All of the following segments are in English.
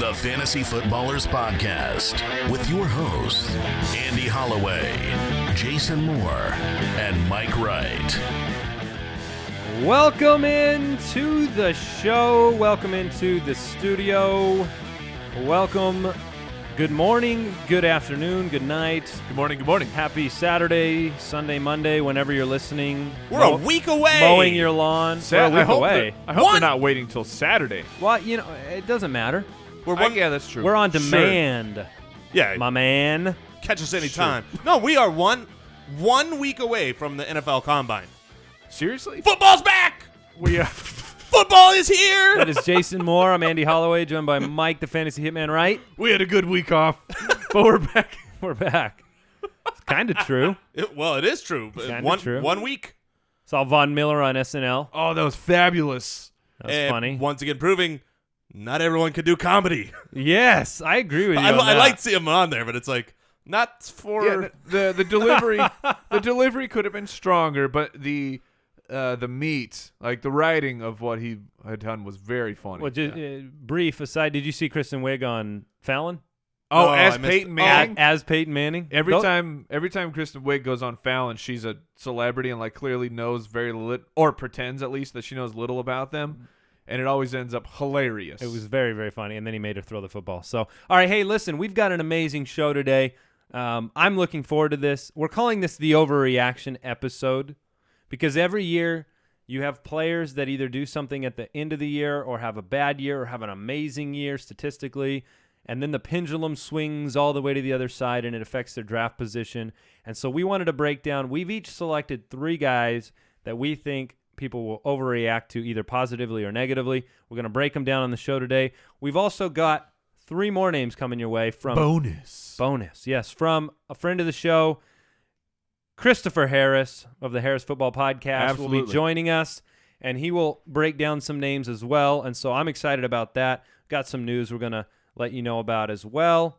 The Fantasy Footballers Podcast with your hosts, Andy Holloway, Jason Moore, and Mike Wright. Welcome into the show. Welcome into the studio. Welcome. Good morning, good afternoon, good night. Good morning, good morning. Happy Saturday, Sunday, Monday, whenever you're listening. We're a week away. Mowing your lawn. We're a week away. I hope we're not waiting till Saturday. Well, you know, it doesn't matter. Yeah, that's true. We're on demand. Sure. Yeah. My man. Catch us anytime. Sure. No, we are one week away from the NFL Combine. Seriously? Football's back! Football is here! That is Jason Moore. I'm Andy Holloway, joined by Mike, the Fantasy Hitman Wright. We had a good week off, but we're back. We're back. It's kind of true. It is true. True. 1 week. Saw Von Miller on SNL. Oh, that was fabulous. That was funny. Once again, proving not everyone can do comedy. Yes, I agree with you. I like seeing him on there, but it's like not for the delivery. The delivery could have been stronger, but the meat, like the writing of what he had done, was very funny. Well, just brief aside, did you see Kristen Wiig on Fallon? Oh, as Peyton Manning. As Peyton Manning. Every time Kristen Wiig goes on Fallon, she's a celebrity and like clearly knows very little, or pretends at least that she knows little about them. And it always ends up hilarious. It was very, very funny. And then he made her throw the football. So, all right, hey, listen, we've got an amazing show today. I'm looking forward to this. We're calling this the Overreaction episode because every year you have players that either do something at the end of the year or have a bad year or have an amazing year statistically. And then the pendulum swings all the way to the other side and it affects their draft position. And so we wanted to break down. We've each selected 3 guys that we think people will overreact to either positively or negatively. We're going to break them down on the show today. We've also got 3 more names coming your way from bonus. Yes, from a friend of the show, Christopher Harris of the Harris Football Podcast. Absolutely. Will be joining us, and he will break down some names as well. And so I'm excited about that. Got some news we're going to let you know about as well.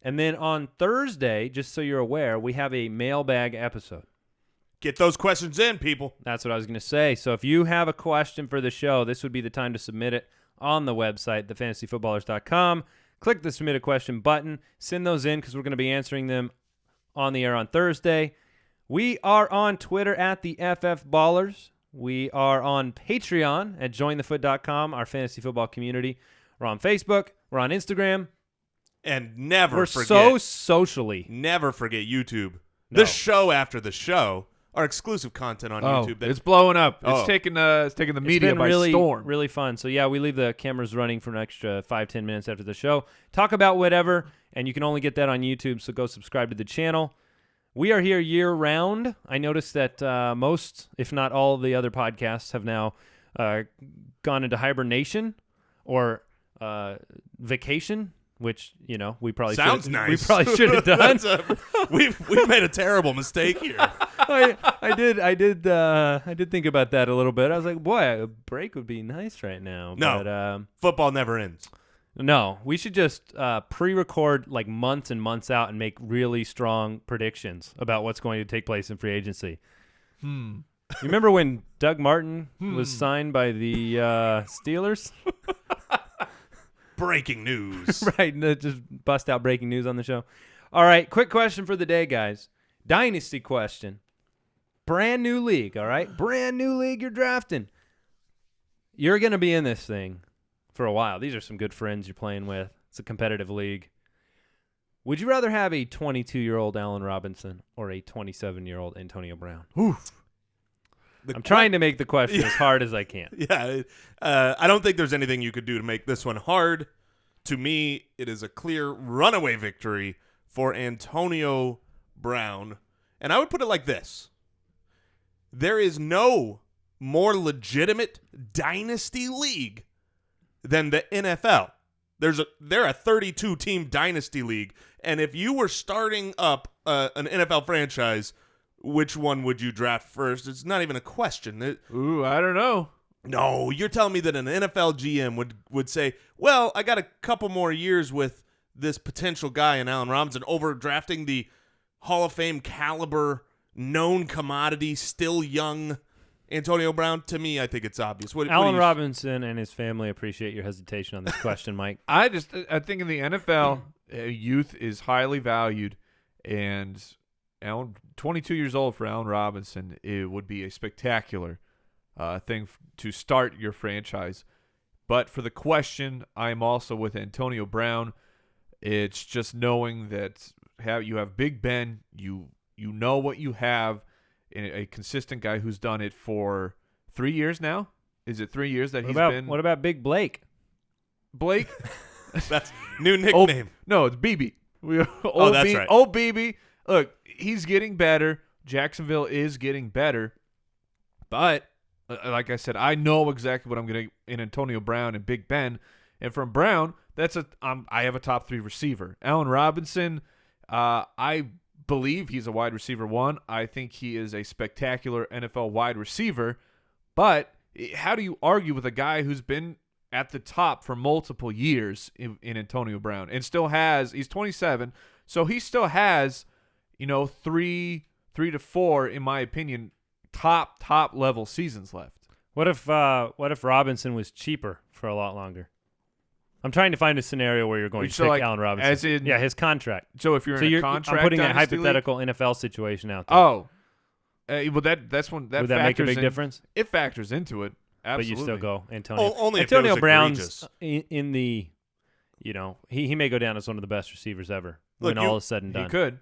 And then on Thursday, just so you're aware, we have a mailbag episode. Get those questions in, people. That's what I was going to say. So if you have a question for the show, this would be the time to submit it on the website, thefantasyfootballers.com. Click the Submit a Question button. Send those in because we're going to be answering them on the air on Thursday. We are on Twitter at the FF Ballers. We are on Patreon at jointhefoot.com, our fantasy football community. We're on Facebook. We're on Instagram. And we're so socially. Never forget YouTube. No. The show after the show. Our exclusive content on YouTube. It's blowing up. It's taking the media by storm. Really fun. So, yeah, we leave the cameras running for an extra 5-10 minutes after the show. Talk about whatever, and you can only get that on YouTube, so go subscribe to the channel. We are here year-round. I noticed that most, if not all, of the other podcasts have now gone into hibernation or vacation, which, you know, we probably sounds nice. We probably should have done. We've made a terrible mistake here. I did think about that a little bit. I was like, boy, a break would be nice right now. No, but, football never ends. No, we should just pre-record like months and months out and make really strong predictions about what's going to take place in free agency. You remember when Doug Martin was signed by the Steelers? Breaking news. Right, just bust out breaking news on the show. All right, quick question for the day, guys. Dynasty question. Brand new league, all right? Brand new league you're drafting. You're going to be in this thing for a while. These are some good friends you're playing with. It's a competitive league. Would you rather have a 22-year-old Allen Robinson or a 27-year-old Antonio Brown? Oof. I'm trying to make the question as hard as I can. Yeah, I don't think there's anything you could do to make this one hard. To me, it is a clear runaway victory for Antonio Brown. And I would put it like this. There is no more legitimate dynasty league than the NFL. They're a 32-team dynasty league. And if you were starting up an NFL franchise, which one would you draft first? It's not even a question. I don't know. No, you're telling me that an NFL GM would say, well, I got a couple more years with this potential guy in Allen Robinson over drafting the Hall of Fame caliber, known commodity, still young Antonio Brown, to me, I think it's obvious. What Allen do you- Robinson and his family appreciate your hesitation on this question, Mike. I think in the NFL, youth is highly valued, and 22 years old for Allen Robinson, it would be a spectacular thing to start your franchise. But for the question, I'm also with Antonio Brown. It's just knowing that you have Big Ben, you know what you have, in a consistent guy who's done it for 3 years now. Is it 3 years that been? What about Big Blake? Blake? That's new nickname. No, it's BB. That's right. Old BB. Look, he's getting better. Jacksonville is getting better. But, like I said, I know exactly what I'm going to in Antonio Brown and Big Ben. And from Brown, I have a top 3 receiver. Allen Robinson, I believe he's a wide receiver 1. I think he is a spectacular NFL wide receiver. But how do you argue with a guy who's been at the top for multiple years in Antonio Brown and he's 27, so he still has, 3 to 4, in my opinion, top level seasons left. What if Robinson was cheaper for a lot longer? I'm trying to find a scenario where you're going to pick Allen Robinson. As in, his contract. So if you're in a contract, I'm putting a Dynasty hypothetical NFL situation out there. Oh, well, that's when that would that make a big difference? It factors into it. Absolutely. But you still go Antonio. Only if it Antonio was Brown's egregious. in the, he may go down as one of the best receivers ever when all is said and done. He could.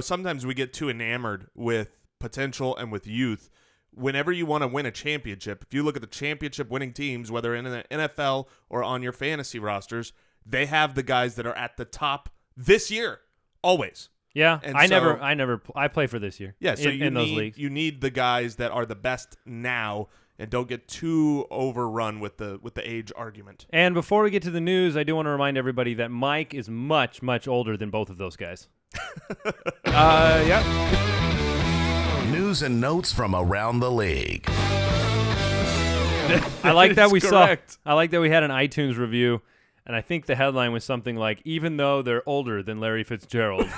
Sometimes we get too enamored with potential and with youth. Whenever you want to win a championship, if you look at the championship-winning teams, whether in the NFL or on your fantasy rosters, they have the guys that are at the top this year, always. Yeah, And I play for this year. Yeah, so in those leagues. You need the guys that are the best now, and don't get too overrun with the age argument. And before we get to the news, I do want to remind everybody that Mike is much, much older than both of those guys. Yeah. News and notes from around the league. I like that correct. I like that we had an iTunes review, and I think the headline was something like, "Even though they're older than Larry Fitzgerald."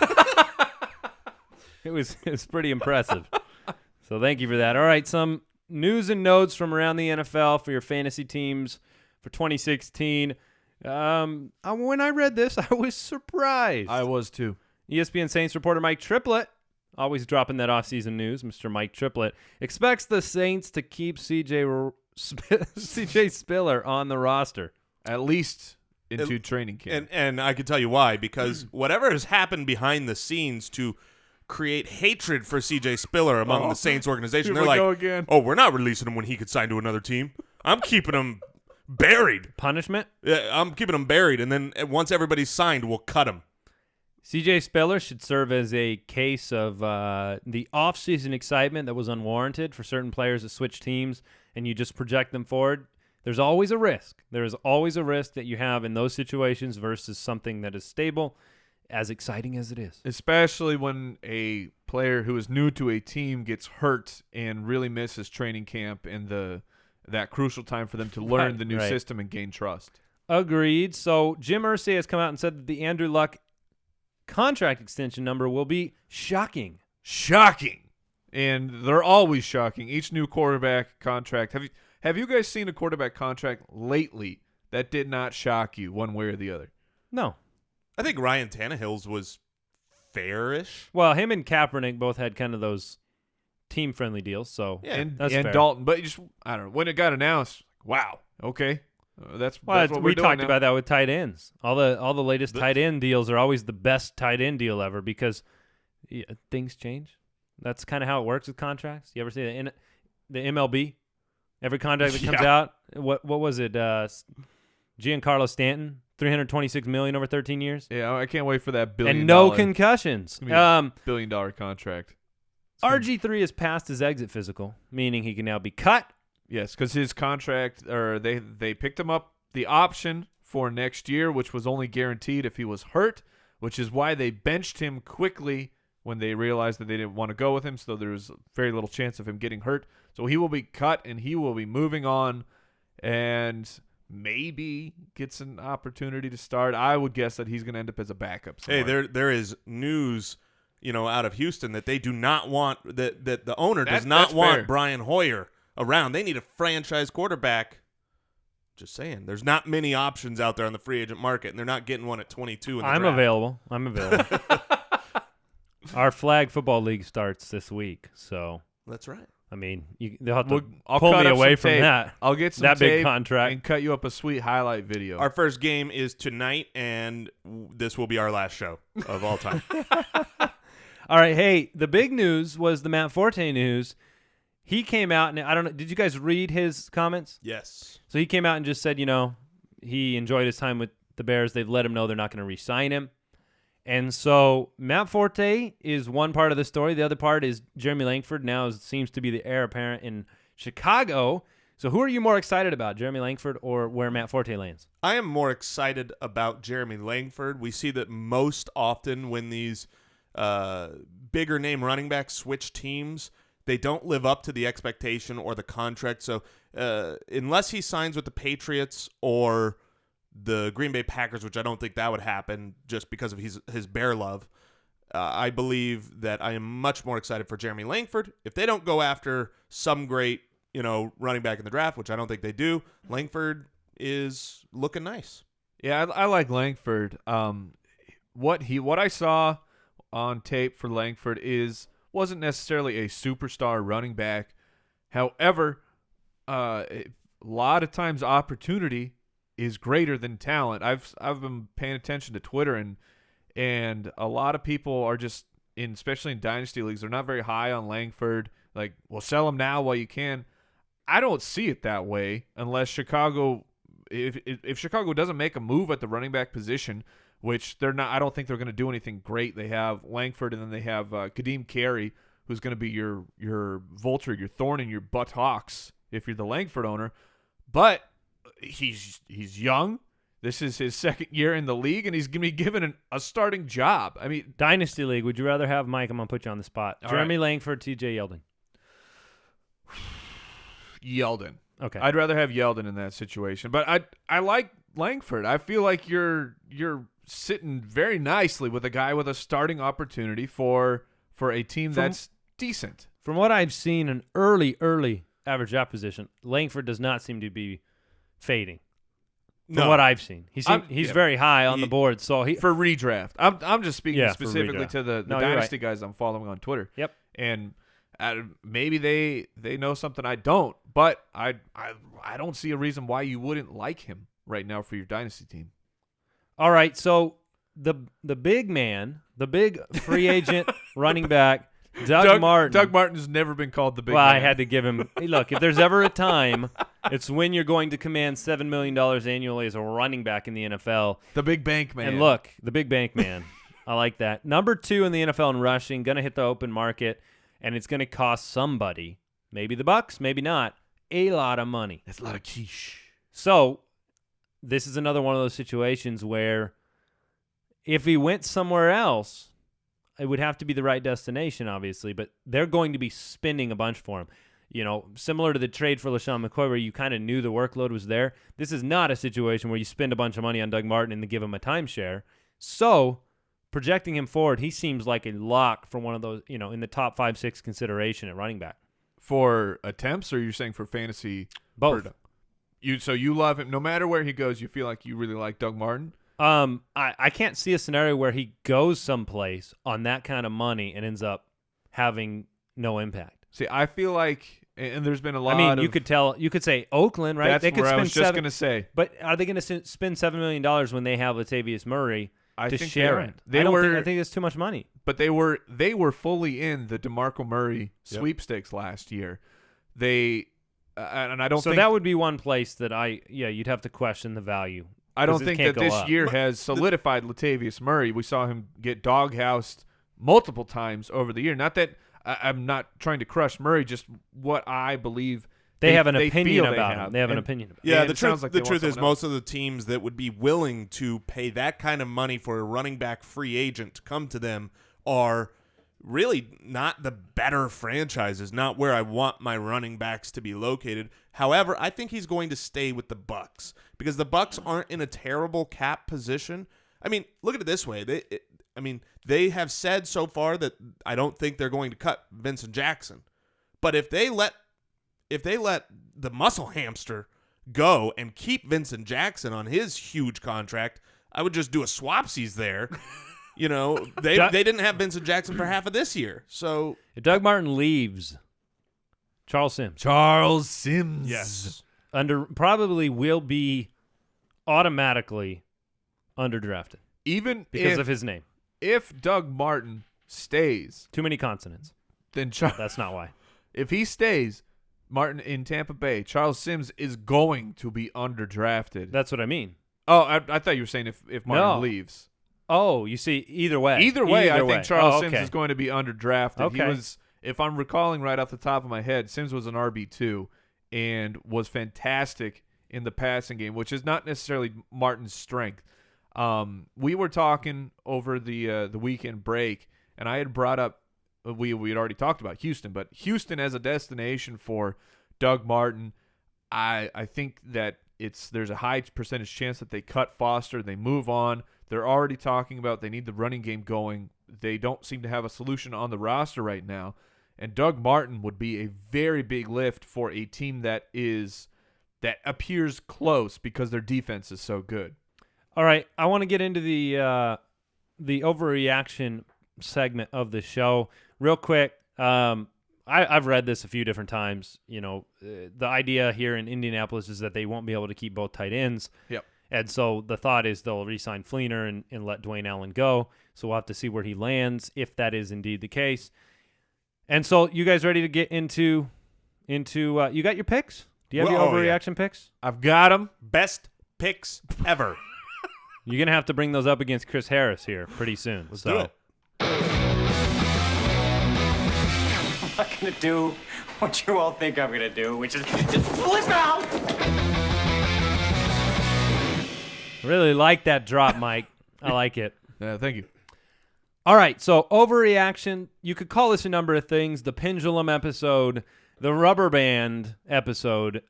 It was pretty impressive. So thank you for that. All right, some news and notes from around the NFL for your fantasy teams for 2016. When I read this, I was surprised. I was too. ESPN Saints reporter Mike Triplett, always dropping that offseason news, Mr. Mike Triplett, expects the Saints to keep C.J. Spiller on the roster. At least into training camp. And I can tell you why, because whatever has happened behind the scenes to create hatred for C.J. Spiller among the Saints organization, they're like, we're not releasing him when he could sign to another team. I'm keeping him buried. Punishment? Yeah, I'm keeping him buried, and then once everybody's signed, we'll cut him. C.J. Spiller should serve as a case of the offseason excitement that was unwarranted for certain players that switch teams and you just project them forward. There's always a risk. There is always a risk that you have in those situations versus something that is stable, as exciting as it is. Especially when a player who is new to a team gets hurt and really misses training camp and that crucial time for them to learn the new system and gain trust. Agreed. So Jim Irsay has come out and said that the Andrew Luck contract extension number will be shocking. Shocking. And they're always shocking. Each new quarterback contract. Have you guys seen a quarterback contract lately that did not shock you one way or the other? No. I think Ryan Tannehill's was fair-ish. Well, him and Kaepernick both had kind of those team-friendly deals, so that's fair. Dalton. But I don't know. When it got announced, wow, okay. That's what we talked now. about that with tight ends. All the latest tight end deals are always the best tight end deal ever because things change. That's kind of how it works with contracts. You ever see the MLB? Every contract that comes out, what was it? Giancarlo Stanton, $326 million over 13 years. Yeah, I can't wait for that billion. And no concussions. $1 billion contract. RG3 has passed his exit physical, meaning he can now be cut. Yes, because his contract, or they picked him up the option for next year, which was only guaranteed if he was hurt, which is why they benched him quickly when they realized that they didn't want to go with him, so there was very little chance of him getting hurt. So he will be cut, and he will be moving on, and maybe gets an opportunity to start. I would guess that he's going to end up as a backup somewhere. Hey, there is news out of Houston, that they do not want that the owner does That's not want fair. Brian Hoyer around. They need a franchise quarterback. Just saying, there's not many options out there on the free agent market, and they're not getting one at 22 in the I'm draft. available. Our flag football league starts this week, so That's right. I mean, they'll have to I'll pull cut me up away some from tape. that. I'll get some that big tape contract. and cut you up a sweet highlight video. Our first game is tonight, and this will be our last show of all time. All right, hey, the big news was the Matt Forte news. He came out, and I don't know, did you guys read his comments? Yes. So he came out and just said, he enjoyed his time with the Bears. They've let him know they're not going to re-sign him. And so Matt Forte is one part of the story. The other part is Jeremy Langford now seems to be the heir apparent in Chicago. So who are you more excited about, Jeremy Langford or where Matt Forte lands? I am more excited about Jeremy Langford. We see that most often when these bigger name running backs switch teams, they don't live up to the expectation or the contract. So unless he signs with the Patriots or the Green Bay Packers, which I don't think that would happen just because of his bear love, I believe that I am much more excited for Jeremy Langford. If they don't go after some great, running back in the draft, which I don't think they do, Langford is looking nice. Yeah, I like Langford. What I saw on tape for Langford wasn't necessarily a superstar running back. However, a lot of times opportunity is greater than talent. I've been paying attention to Twitter, and a lot of people are just especially in dynasty leagues, they're not very high on Langford. Like, well, sell him now while you can. I don't see it that way unless Chicago, if Chicago doesn't make a move at the running back position, which they're not. I don't think they're going to do anything great. They have Langford, and then they have Kadeem Carey, who's going to be your vulture, your thorn in your buttocks if you're the Langford owner. But he's young. This is his second year in the league, and he's going to be given a starting job. I mean, Dynasty League, would you rather have Mike? I'm going to put you on the spot. Jeremy Langford, T.J. Yeldon. Yeldon. Okay. I'd rather have Yeldon in that situation, but I like Langford. I feel like you're sitting very nicely with a guy with a starting opportunity for a team that's decent. From what I've seen, an early average draft position, Langford does not seem to be fading. From what I've seen, he's very high on the board. So for redraft, I'm just speaking specifically to the Dynasty guys I'm following on Twitter. Yep. And maybe they know something I don't, but I don't see a reason why you wouldn't like him right now for your Dynasty team. All right, so the big man, the big free agent running back, Doug Martin. Doug Martin's never been called the big man. man. I had to give him. Hey, look, if there's ever a time, it's when you're going to command $7 million annually as a running back in the NFL. The big bank man. And look, the big bank man. I like that. Number 2 in the NFL in rushing, going to hit the open market, and it's going to cost somebody, maybe the Bucs, maybe not, a lot of money. That's a lot of quiche. So this is another one of those situations where if he went somewhere else, it would have to be the right destination, obviously, but they're going to be spending a bunch for him. Similar to the trade for LaShawn McCoy where you kind of knew the workload was there. This is not a situation where you spend a bunch of money on Doug Martin and then give him a timeshare. So projecting him forward, he seems like a lock for one of those, in the top 5-6 consideration at running back. For attempts, or you're saying for fantasy? Both. So you love him. No matter where he goes, you feel like you really like Doug Martin? I can't see a scenario where he goes someplace on that kind of money and ends up having no impact. See, I feel like, and there's been a lot you could say Oakland, right? That's where I was just going to say. But are they going to spend $7 million when they have Latavius Murray to share it? I think it's too much money. But they were fully in the DeMarco Murray sweepstakes last year. And I don't think that would be one place that you'd have to question the value. I don't think that this year has solidified Latavius Murray. We saw him get doghoused multiple times over the year. Not that I'm not trying to crush Murray, just what I believe they have an opinion about him. They have an opinion about him. Yeah, the truth is most of the teams that would be willing to pay that kind of money for a running back free agent to come to them are really not the better franchises, not where I want my running backs to be located. However, I think he's going to stay with the Bucs because the Bucs aren't in a terrible cap position. I mean, look at it this way. I mean, they have said so far that I don't think they're going to cut Vincent Jackson. But if they let the muscle hamster go and keep Vincent Jackson on his huge contract, I would just do a swapsies there. You know, they didn't have Vincent Jackson for half of this year. So if Doug Martin leaves, Charles Sims. Yes. Probably will be automatically underdrafted. Even because of his name. If Doug Martin stays. Too many consonants. Then that's not why. If he stays, Martin in Tampa Bay, Charles Sims is going to be underdrafted. That's what I mean. Oh, I thought you were saying if Martin leaves. Oh, you see, either way. Either way, I think Charles Sims is going to be underdrafted. Okay. He was, if I'm recalling right off the top of my head, Sims was an RB2 and was fantastic in the passing game, which is not necessarily Martin's strength. We were talking over the weekend break, and I had brought up we had already talked about Houston, but Houston as a destination for Doug Martin, I think that there's a high percentage chance that they cut Foster, they move on. They're already talking about they need the running game going. They don't seem to have a solution on the roster right now, and Doug Martin would be a very big lift for a team that appears close because their defense is so good. All right, I want to get into the overreaction segment of the show real quick. I've read this a few different times. You know, the idea here in Indianapolis is that they won't be able to keep both tight ends. Yep. And so the thought is they'll re-sign Fleener and let Dwayne Allen go. So we'll have to see where he lands if that is indeed the case. And so you guys ready to get into you got your picks? Do you have your overreaction picks? I've got them. Best picks ever. You're going to have to bring those up against Chris Harris here pretty soon. Let's do it. I'm not going to do what you all think I'm going to do, which is just flip out. Really like that drop, Mike. I like it. Yeah, thank you. All right, so overreaction. You could call this a number of things. The pendulum episode, the rubber band episode,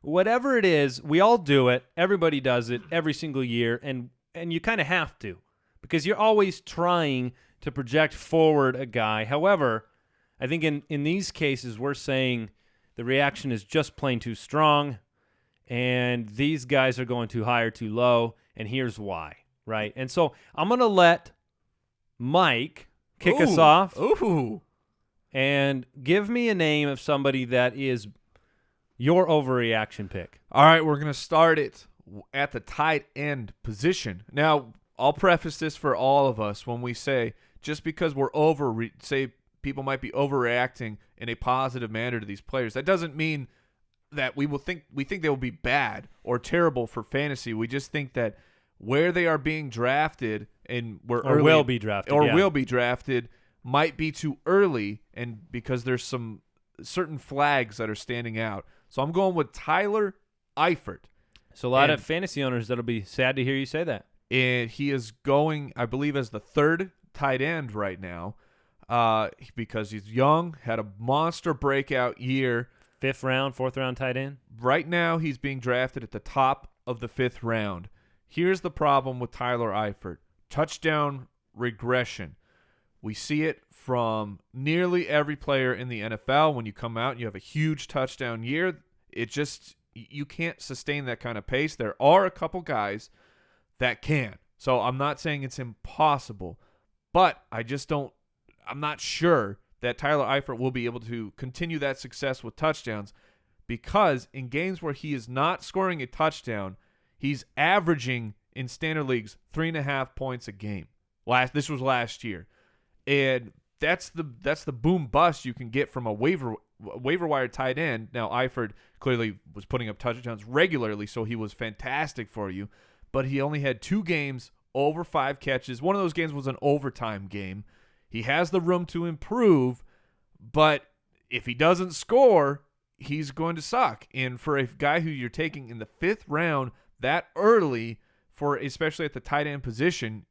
whatever it is, we all do it. Everybody does it every single year, and you kind of have to because you're always trying to project forward a guy. However, I think in these cases, we're saying the reaction is just plain too strong, and these guys are going too high or too low, and here's why, right? And so I'm going to let Mike kick us off. Ooh. And give me a name of somebody that is your overreaction pick. All right, we're going to start it at the tight end position. Now, I'll preface this for all of us when we say just because we're say people might be overreacting in a positive manner to these players, that doesn't mean that we think they will be bad or terrible for fantasy. We just think that where they are being drafted and will be drafted might be too early, and because there's some certain flags that are standing out. So I'm going with Tyler Eifert. So a lot of fantasy owners that'll be sad to hear you say that. And he is going, I believe, as the third tight end right now because he's young, had a monster breakout year. 5th round, 4th round tight end? Right now he's being drafted at the top of the 5th round. Here's the problem with Tyler Eifert. Touchdown regression. We see it from nearly every player in the NFL. When you come out and you have a huge touchdown year, you can't sustain that kind of pace. There are a couple guys that can. So I'm not saying it's impossible, but I'm not sure that Tyler Eifert will be able to continue that success with touchdowns because in games where he is not scoring a touchdown, he's averaging in standard leagues 3.5 points a game. This was last year. And that's the boom bust you can get from a waiver wire tight end. Now, Eifert clearly was putting up touchdowns regularly, so he was fantastic for you. But he only had 2 games over 5 catches. One of those games was an overtime game. He has the room to improve, but if he doesn't score, he's going to suck. And for a guy who you're taking in the 5th round that early, especially at the tight end position,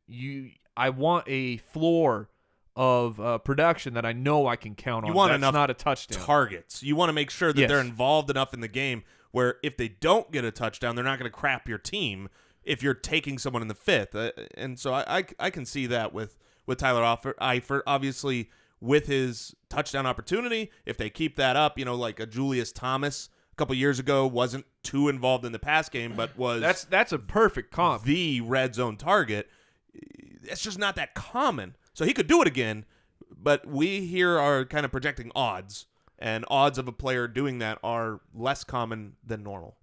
I want a floor of production that I know I can count on. You want That's enough not a touchdown. targets. You want to make sure that Yes. they're involved enough in the game where if they don't get a touchdown, they're not going to crap your team if you're taking someone in the 5th. And so I can see that with with Tyler Eifert. Obviously, with his touchdown opportunity, if they keep that up, like a Julius Thomas a couple years ago wasn't too involved in the pass game, but was that's a perfect comp. The red zone target. It's just not that common. So he could do it again, but we here are kind of projecting odds, and odds of a player doing that are less common than normal.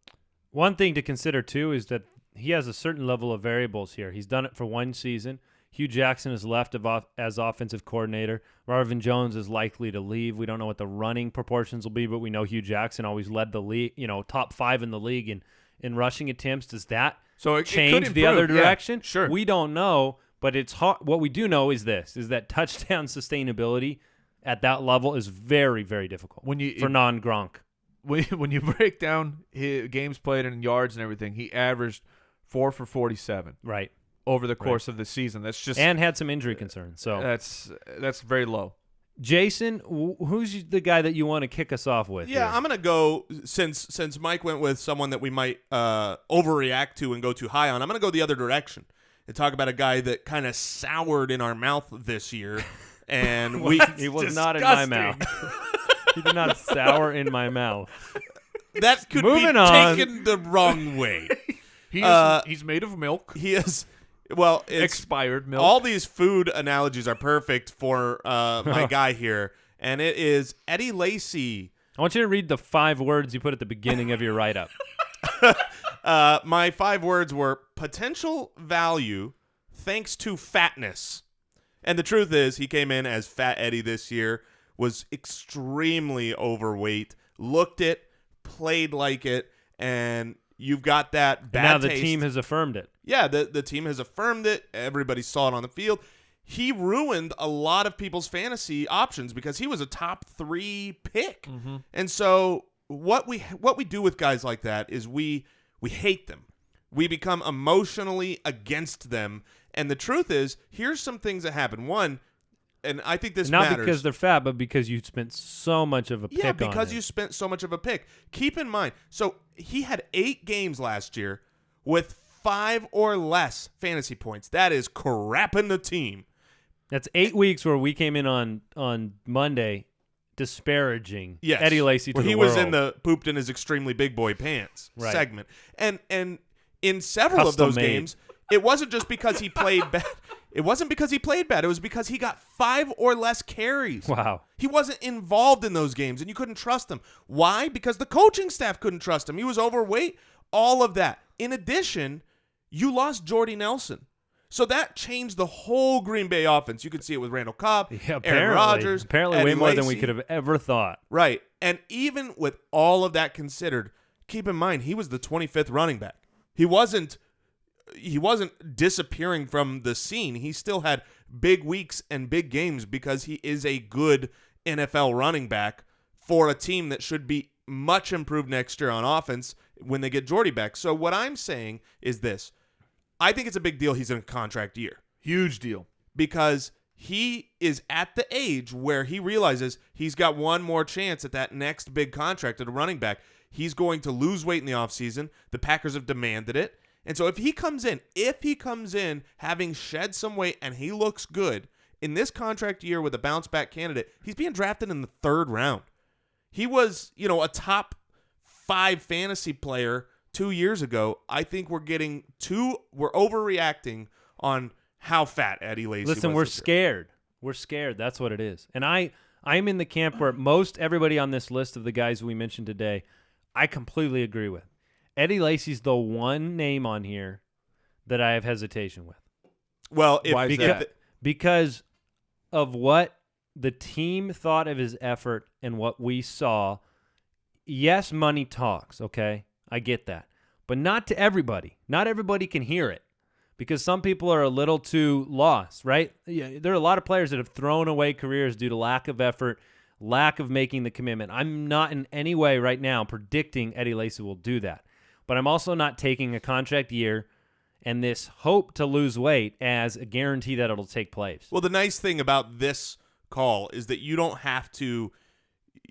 One thing to consider, too, is that he has a certain level of variables here. He's done it for one season. Hugh Jackson is left as offensive coordinator. Marvin Jones is likely to leave. We don't know what the running proportions will be, but we know Hugh Jackson always led the league, top 5 in the league in rushing attempts. Does that change the other direction? Yeah, sure. We don't know, but it's hard. What we do know is that touchdown sustainability at that level is very, very difficult for non-Gronk. When you break down his games played and yards and everything, he averaged 4 for 47. Right. Over the course of the season. That's just and had some injury concerns. So that's very low. Jason, who's the guy that you want to kick us off with? Yeah, here? I'm gonna go since Mike went with someone that we might overreact to and go too high on. I'm gonna go the other direction and talk about a guy that kind of soured in our mouth this year, and he was not in my mouth. He did not sour in my mouth. That could Moving be on. taken the wrong way. He's made of milk. He is. Well, it's expired milk. All these food analogies are perfect for my guy here, and it is Eddie Lacy. I want you to read the 5 words you put at the beginning of your write-up. My 5 words were potential value thanks to fatness. And the truth is, he came in as Fat Eddie this year, was extremely overweight, looked it, played like it, and you've got that bad now the taste. team has affirmed it. Yeah, the team has affirmed it. Everybody saw it on the field. He ruined a lot of people's fantasy options because he was a top 3 pick. Mm-hmm. And so what we do with guys like that is we hate them. We become emotionally against them. And the truth is, here's some things that happen. One, and I think this Not matters. because they're fat, but because you spent so much of a pick on Yeah, because him. you spent so much of a pick. Keep in mind, so he had 8 games last year with 5 or less fantasy points. That is crapping the team. That's 8 weeks where we came in on Monday disparaging Eddie Lacy to where the he world. was in the pooped in his extremely big boy pants Right. segment. And in several of those Custom-made. games, it wasn't just because he played bad. It wasn't because he played bad. It was because he got 5 or less carries. Wow. He wasn't involved in those games, and you couldn't trust him. Why? Because the coaching staff couldn't trust him. He was overweight. All of that. In addition, you lost Jordy Nelson. So that changed the whole Green Bay offense. You could see it with Randall Cobb, Yeah, Aaron Rodgers. Apparently Eddie way more than we Lacy. could have ever thought. Right. And even with all of that considered, keep in mind he was the 25th running back. He wasn't disappearing from the scene. He still had big weeks and big games because he is a good NFL running back for a team that should be much improved next year on offense when they get Jordy back. So what I'm saying is this. I think it's a big deal he's in a contract year. Huge deal. Because he is at the age where he realizes he's got one more chance at that next big contract at a running back. He's going to lose weight in the offseason. The Packers have demanded it. And so if he comes in having shed some weight and he looks good in this contract year with a bounce back candidate, he's being drafted in the 3rd round. He was, a top 5 fantasy player 2 years ago. I think we're overreacting on how fat Eddie Lacy was. Listen, we're scared. We're scared. That's what it is. And I'm in the camp where most everybody on this list of the guys we mentioned today, I completely agree with. Eddie Lacy's the one name on here that I have hesitation with. Well, Why is that? Because of what the team thought of his effort and what we saw. Yes, money talks, okay? I get that. But not to everybody. Not everybody can hear it because some people are a little too lost, right? Yeah, there are a lot of players that have thrown away careers due to lack of effort, lack of making the commitment. I'm not in any way right now predicting Eddie Lacy will do that. But I'm also not taking a contract year and this hope to lose weight as a guarantee that it'll take place. Well, the nice thing about this call is that you don't have to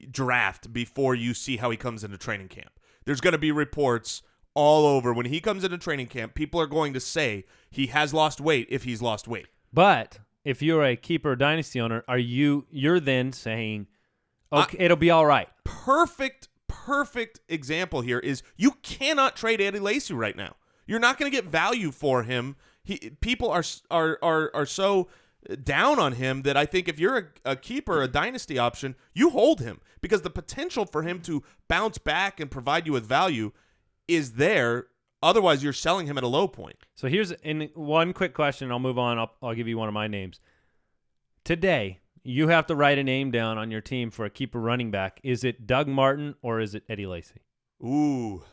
draft before you see how he comes into training camp. There's going to be reports all over. When he comes into training camp, people are going to say he has lost weight if he's lost weight. But if you're a keeper or dynasty owner, you're then saying, okay, it'll be all right. Perfect example here is you cannot trade Eddie Lacy right now. You're not going to get value for him. People are so down on him that I think if you're a keeper, a dynasty option, you hold him because the potential for him to bounce back and provide you with value is there. Otherwise, you're selling him at a low point. So here's one quick question. I'll move on. I'll give you one of my names. Today, you have to write a name down on your team for a keeper running back. Is it Doug Martin or is it Eddie Lacy? Ooh.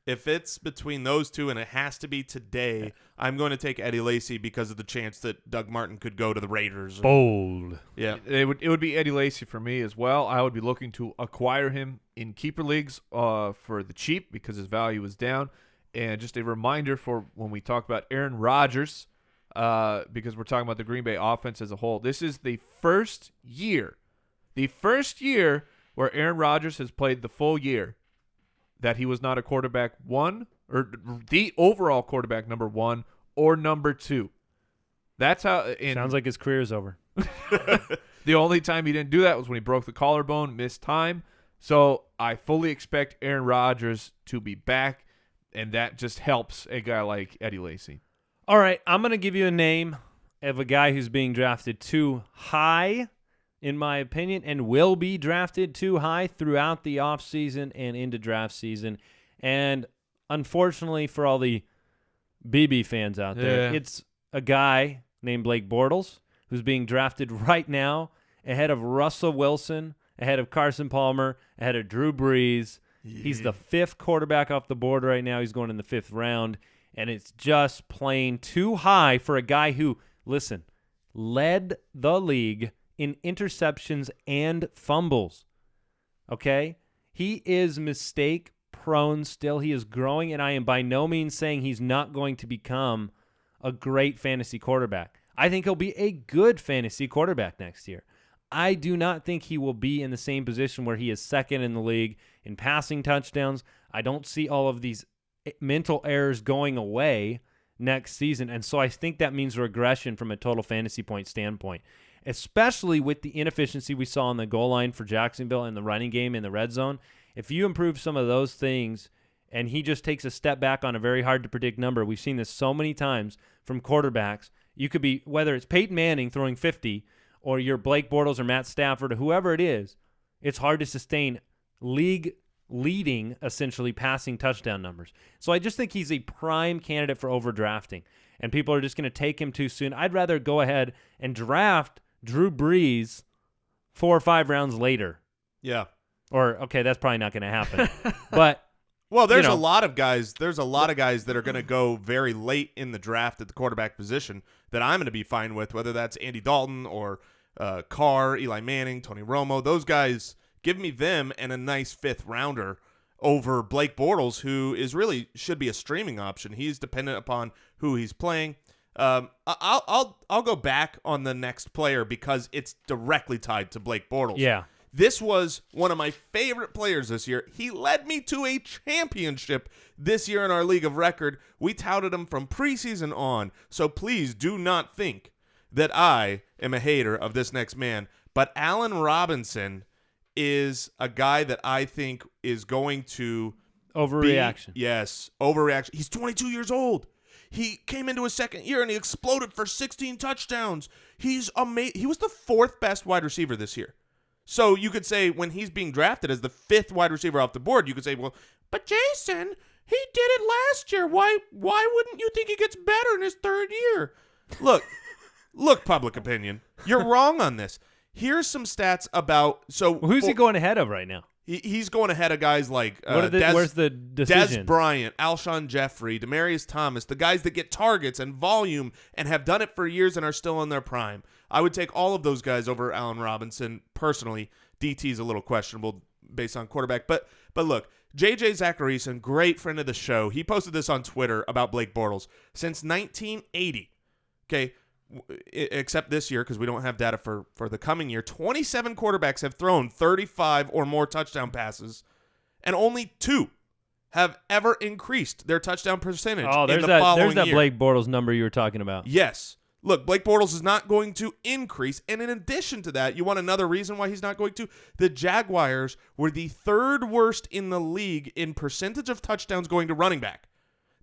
If it's between those two and it has to be today, I'm going to take Eddie Lacy because of the chance that Doug Martin could go to the Raiders. Bold. Yeah. It would be Eddie Lacy for me as well. I would be looking to acquire him in keeper leagues for the cheap because his value is down. And just a reminder for when we talk about Aaron Rodgers, because we're talking about the Green Bay offense as a whole. This is the first year where Aaron Rodgers has played the full year that he was not a quarterback one, or the overall quarterback number 1 or number 2. That's how. Sounds like his career is over. The only time he didn't do that was when he broke the collarbone, missed time. So I fully expect Aaron Rodgers to be back, and that just helps a guy like Eddie Lacy. All right, I'm going to give you a name of a guy who's being drafted too high, in my opinion, and will be drafted too high throughout the offseason and into draft season. And unfortunately for all the BB fans out there, it's a guy named Blake Bortles who's being drafted right now ahead of Russell Wilson, ahead of Carson Palmer, ahead of Drew Brees. Yeah. He's the 5th quarterback off the board right now. He's going in the 5th round, and it's just plain too high for a guy who, listen, led the league in interceptions and fumbles. Okay? He is mistake prone still. He is growing, and I am by no means saying he's not going to become a great fantasy quarterback. I think he'll be a good fantasy quarterback next year. I do not think he will be in the same position where he is 2nd in the league in passing touchdowns. I don't see all of these mental errors going away next season, and so I think that means regression from a total fantasy point standpoint, especially with the inefficiency we saw on the goal line for Jacksonville in the running game in the red zone. If you improve some of those things and he just takes a step back on a very hard-to-predict number, we've seen this so many times from quarterbacks. You could be, whether it's Peyton Manning throwing 50 or you're Blake Bortles or Matt Stafford or whoever it is, it's hard to sustain league-leading, essentially, passing touchdown numbers. So I just think he's a prime candidate for overdrafting, and people are just going to take him too soon. I'd rather go ahead and draft Drew Brees 4 or 5 rounds later. Yeah. Or, okay, that's probably not going to happen. But well, there's a lot of guys. There's a lot of guys that are going to go very late in the draft at the quarterback position that I'm going to be fine with, whether that's Andy Dalton or Carr, Eli Manning, Tony Romo. Those guys, give me them and a nice 5th rounder over Blake Bortles, who is really should be a streaming option. He's dependent upon who he's playing. I'll go back on the next player because it's directly tied to Blake Bortles. Yeah. This was one of my favorite players this year. He led me to a championship this year in our league of record. We touted him from preseason on, so please do not think that I am a hater of this next man. But Allen Robinson is a guy that I think is going to overreaction. Yes, overreaction. He's 22 years old. He came into his 2nd year and he exploded for 16 touchdowns. He's amazing. He was the 4th best wide receiver this year. So you could say when he's being drafted as the 5th wide receiver off the board, you could say, well, but Jason, he did it last year. Why wouldn't you think he gets better in his 3rd year? Look, public opinion. You're wrong on this. Here's some stats about who's he going ahead of right now? He's going ahead of guys like where's the decision? Des Bryant, Alshon Jeffrey, Demaryius Thomas, the guys that get targets and volume and have done it for years and are still in their prime. I would take all of those guys over Allen Robinson personally. DT's a little questionable based on quarterback, but look, JJ Zacharyson, great friend of the show. He posted this on Twitter about Blake Bortles. Since 1980, okay, except this year because we don't have data for the coming year, 27 quarterbacks have thrown 35 or more touchdown passes, and only 2 have ever increased their touchdown percentage in the following year. There's that Blake Bortles number you were talking about. Yes. Look, Blake Bortles is not going to increase. And in addition to that, you want another reason why he's not going to? The Jaguars were the third worst in the league in percentage of touchdowns going to running back.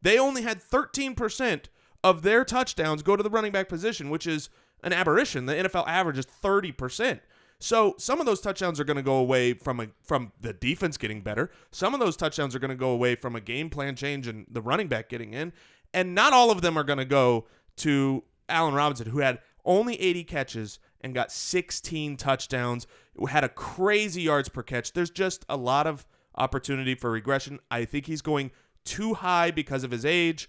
They only had 13% of their touchdowns go to the running back position, which is an aberration. The NFL average is 30%. So some of those touchdowns are going to go away from the defense getting better. Some of those touchdowns are going to go away from a game plan change and the running back getting in. And not all of them are going to go to Allen Robinson, who had only 80 catches and got 16 touchdowns, had a crazy yards per catch. There's just a lot of opportunity for regression. I think he's going too high because of his age.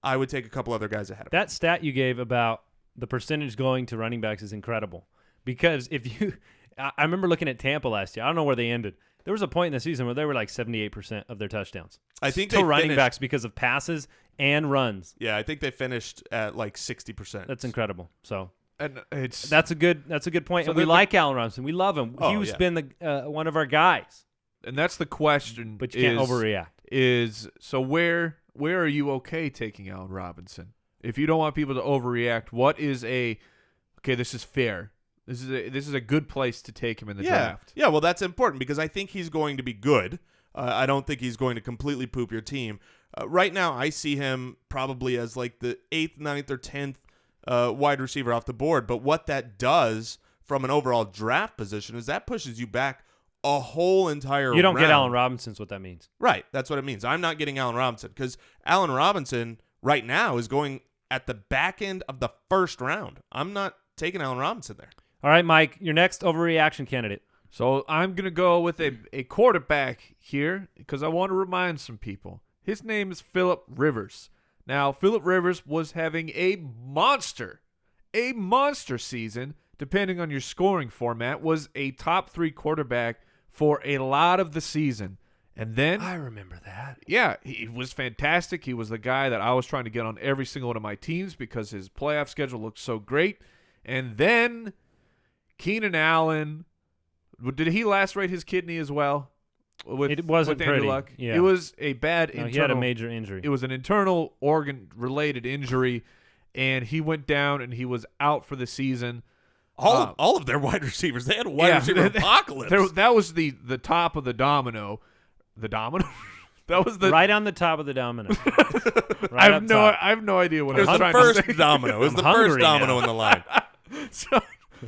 I would take a couple other guys ahead of him. That stat you gave about the percentage going to running backs is incredible. Because I remember looking at Tampa last year. I don't know where they ended. There was a point in the season where they were like 78% of their touchdowns. I think to running backs because of passes and runs. Yeah, I think they finished at like 60%. That's incredible. So And that's a good point. So and we like Allen Robinson. We love him. Oh, He's been one of our guys. And that's the question. But you can't overreact. So where are you okay taking Allen Robinson? If you don't want people to overreact, what is this is fair. This is a good place to take him in the draft. Yeah, well, that's important because I think he's going to be good. I don't think he's going to completely poop your team. Right now, I see him probably as like the 8th, 9th, or 10th wide receiver off the board. But what that does from an overall draft position is that pushes you back a whole entire You don't round. get Allen Robinson is what that means. Right, that's what it means. I'm not getting Allen Robinson because Allen Robinson right now is going at the back end of the first round. I'm not taking Allen Robinson there. All right, Mike, your next overreaction candidate. So I'm going to go with a quarterback here because I want to remind some people. His name is Phillip Rivers. Now, Phillip Rivers was having a monster season, depending on your scoring format, was a top 3 quarterback for a lot of the season. And then I remember that. Yeah, he was fantastic. He was the guy that I was trying to get on every single one of my teams because his playoff schedule looked so great. And then Keenan Allen, did he lacerate his kidney as well? It wasn't with Andrew pretty. Luck? Yeah. It was a bad He had a major injury. It was an internal organ-related injury, and he went down and he was out for the season. All of their wide receivers, they had a wide receiver apocalypse. That was the top of the domino. The domino? That was the right on the top of the domino. I have no idea what It was I was the trying first to say. domino. It was the first hungry domino now. in the line.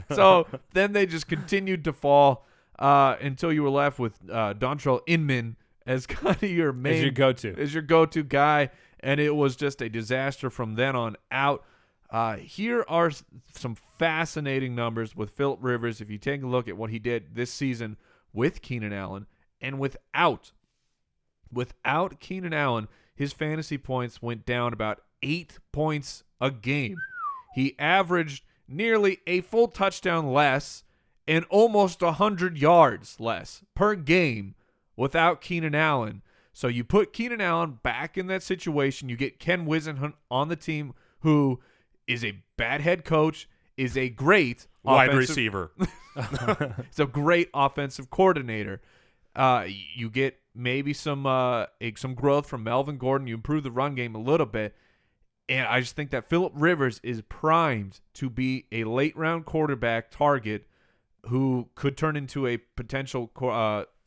So then they just continued to fall until you were left with Dontrell Inman as kind of your main as your go-to guy, and it was just a disaster from then on out. Here are some fascinating numbers with Phillip Rivers. If you take a look at what he did this season with Keenan Allen and without Keenan Allen, his fantasy points went down about 8 points a game. He averaged nearly a full touchdown less and almost 100 yards less per game without Keenan Allen. So you put Keenan Allen back in that situation. You get Ken Whisenhunt on the team, who is a bad head coach, is a great Wide receiver. It's a great offensive coordinator. You get maybe some growth from Melvin Gordon. You improve the run game a little bit. And I just think that Phillip Rivers is primed to be a late-round quarterback target who could turn into a potential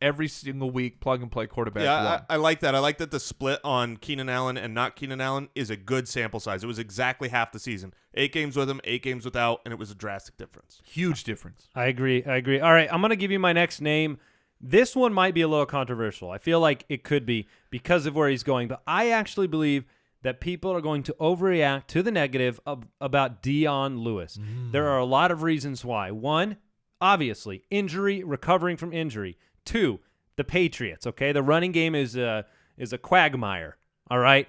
every single week plug-and-play quarterback. Yeah, I like that. I like that the split on Keenan Allen and not Keenan Allen is a good sample size. It was exactly half the season. 8 games with him, 8 games without, and it was a drastic difference. Huge difference. I agree. All right, I'm going to give you my next name. This one might be a little controversial. I feel like it could be because of where he's going, but I actually believe that people are going to overreact to the negative about Dion Lewis. There are a lot of reasons why. 1, obviously, injury, recovering from injury. 2, the Patriots, okay? The running game is a quagmire, all right?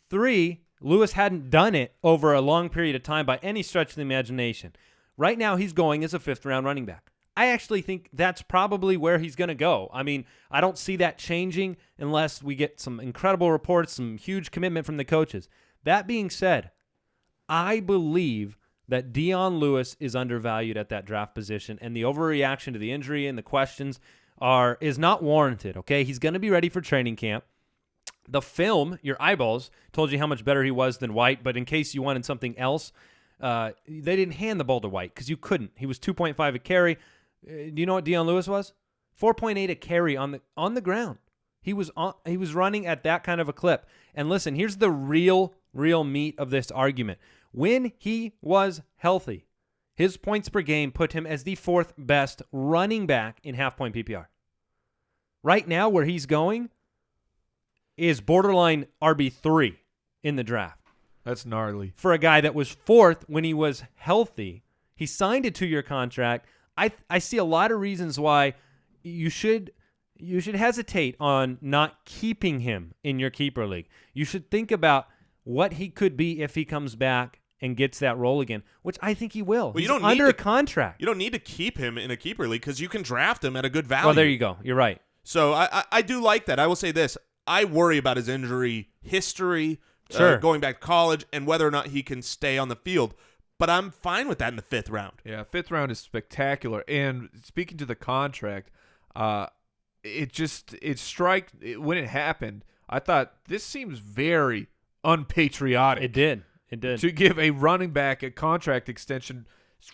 3, Lewis hadn't done it over a long period of time by any stretch of the imagination. Right now, he's going as a 5th-round running back. I actually think that's probably where he's going to go. I mean, I don't see that changing unless we get some incredible reports, some huge commitment from the coaches. That being said, I believe that Dion Lewis is undervalued at that draft position, and the overreaction to the injury and the questions is not warranted, okay? He's going to be ready for training camp. The film, your eyeballs, told you how much better he was than White, but in case you wanted something else, they didn't hand the ball to White because you couldn't. He was 2.5 a carry. Do you know what Dion Lewis was? 4.8 a carry on the ground. He was running at that kind of a clip. And listen, here's the real meat of this argument. When he was healthy, his points per game put him as the 4th best running back in half-point PPR. Right now, where he's going is borderline RB3 in the draft. That's gnarly. For a guy that was 4th when he was healthy. He signed a 2-year contract. I see a lot of reasons why you should hesitate on not keeping him in your keeper league. You should think about what he could be if he comes back and gets that role again, which I think he will. Well, He's under a contract. You don't need to keep him in a keeper league because you can draft him at a good value. Well, there you go. You're right. So I do like that. I will say this. I worry about his injury history, Sure. going back to college, and whether or not he can stay on the field. But I'm fine with that in the 5th round. Yeah, 5th round is spectacular. And speaking to the contract, when it happened, I thought this seems very unpatriotic. It did. To give a running back a contract extension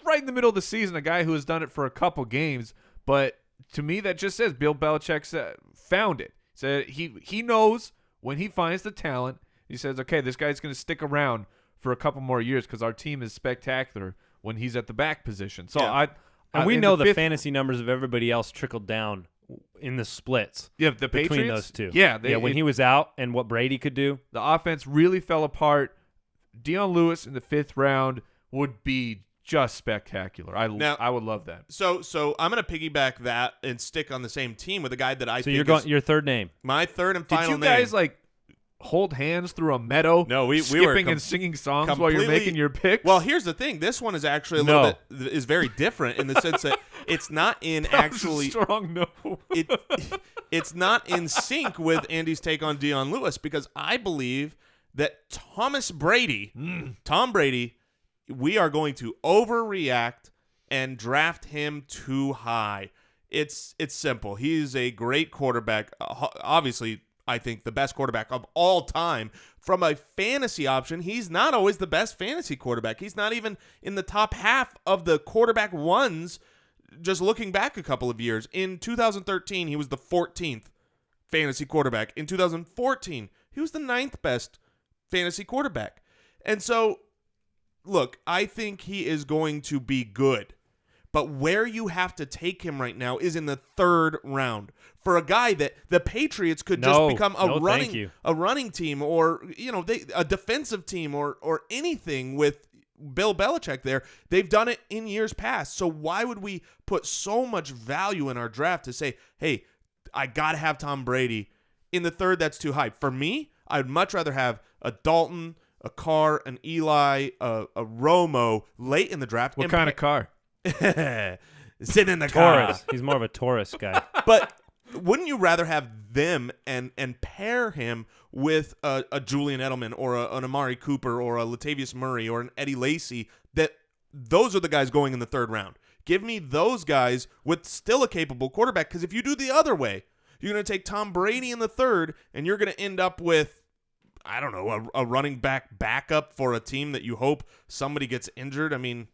right in the middle of the season, a guy who has done it for a couple games. But to me, that just says Bill Belichick found it. Said he knows when he finds the talent. He says, okay, this guy's going to stick around for a couple more years because our team is spectacular when he's at the back position. So Yeah. And we know the fantasy numbers of everybody else trickled down in the splits. Yeah, the between Patriots, those two. Yeah, when he was out and what Brady could do. The offense really fell apart. Dion Lewis in the 5th round would be just spectacular. I would love that. So I'm going to piggyback that and stick on the same team with a guy that I think is your third name. My third and final name. Did you guys hold hands through a meadow? No, we skipping were and singing songs while you're making your picks? Well, here's the thing. This one is actually a little bit is very different in the sense that it's not in actually strong no. It's not in sync with Andy's take on Dion Lewis because I believe that Tom Brady, we are going to overreact and draft him too high. It's simple. He's a great quarterback. Obviously, I think the best quarterback of all time. From a fantasy option, he's not always the best fantasy quarterback. He's not even in the top half of the quarterback ones. Just looking back a couple of years, in 2013, he was the 14th fantasy quarterback. In 2014, he was the 9th best fantasy quarterback. And so, look, I think he is going to be good. But where you have to take him right now is in the 3rd round for a guy that the Patriots could just become a running team or a defensive team or anything with Bill Belichick there. They've done it in years past. So why would we put so much value in our draft to say, hey, I got to have Tom Brady in the 3rd? That's too high. For me, I'd much rather have a Dalton, a Carr, an Eli, a Romo late in the draft. What kind of car? Sitting in the Taurus. car. He's more of a Taurus guy. But wouldn't you rather have them and pair him with a Julian Edelman or an Amari Cooper or a Latavius Murray or an Eddie Lacy? That those are the guys going in the 3rd round. Give me those guys with still a capable quarterback, because if you do the other way, you're going to take Tom Brady in the 3rd and you're going to end up with, I don't know, a running back backup for a team that you hope somebody gets injured. I mean,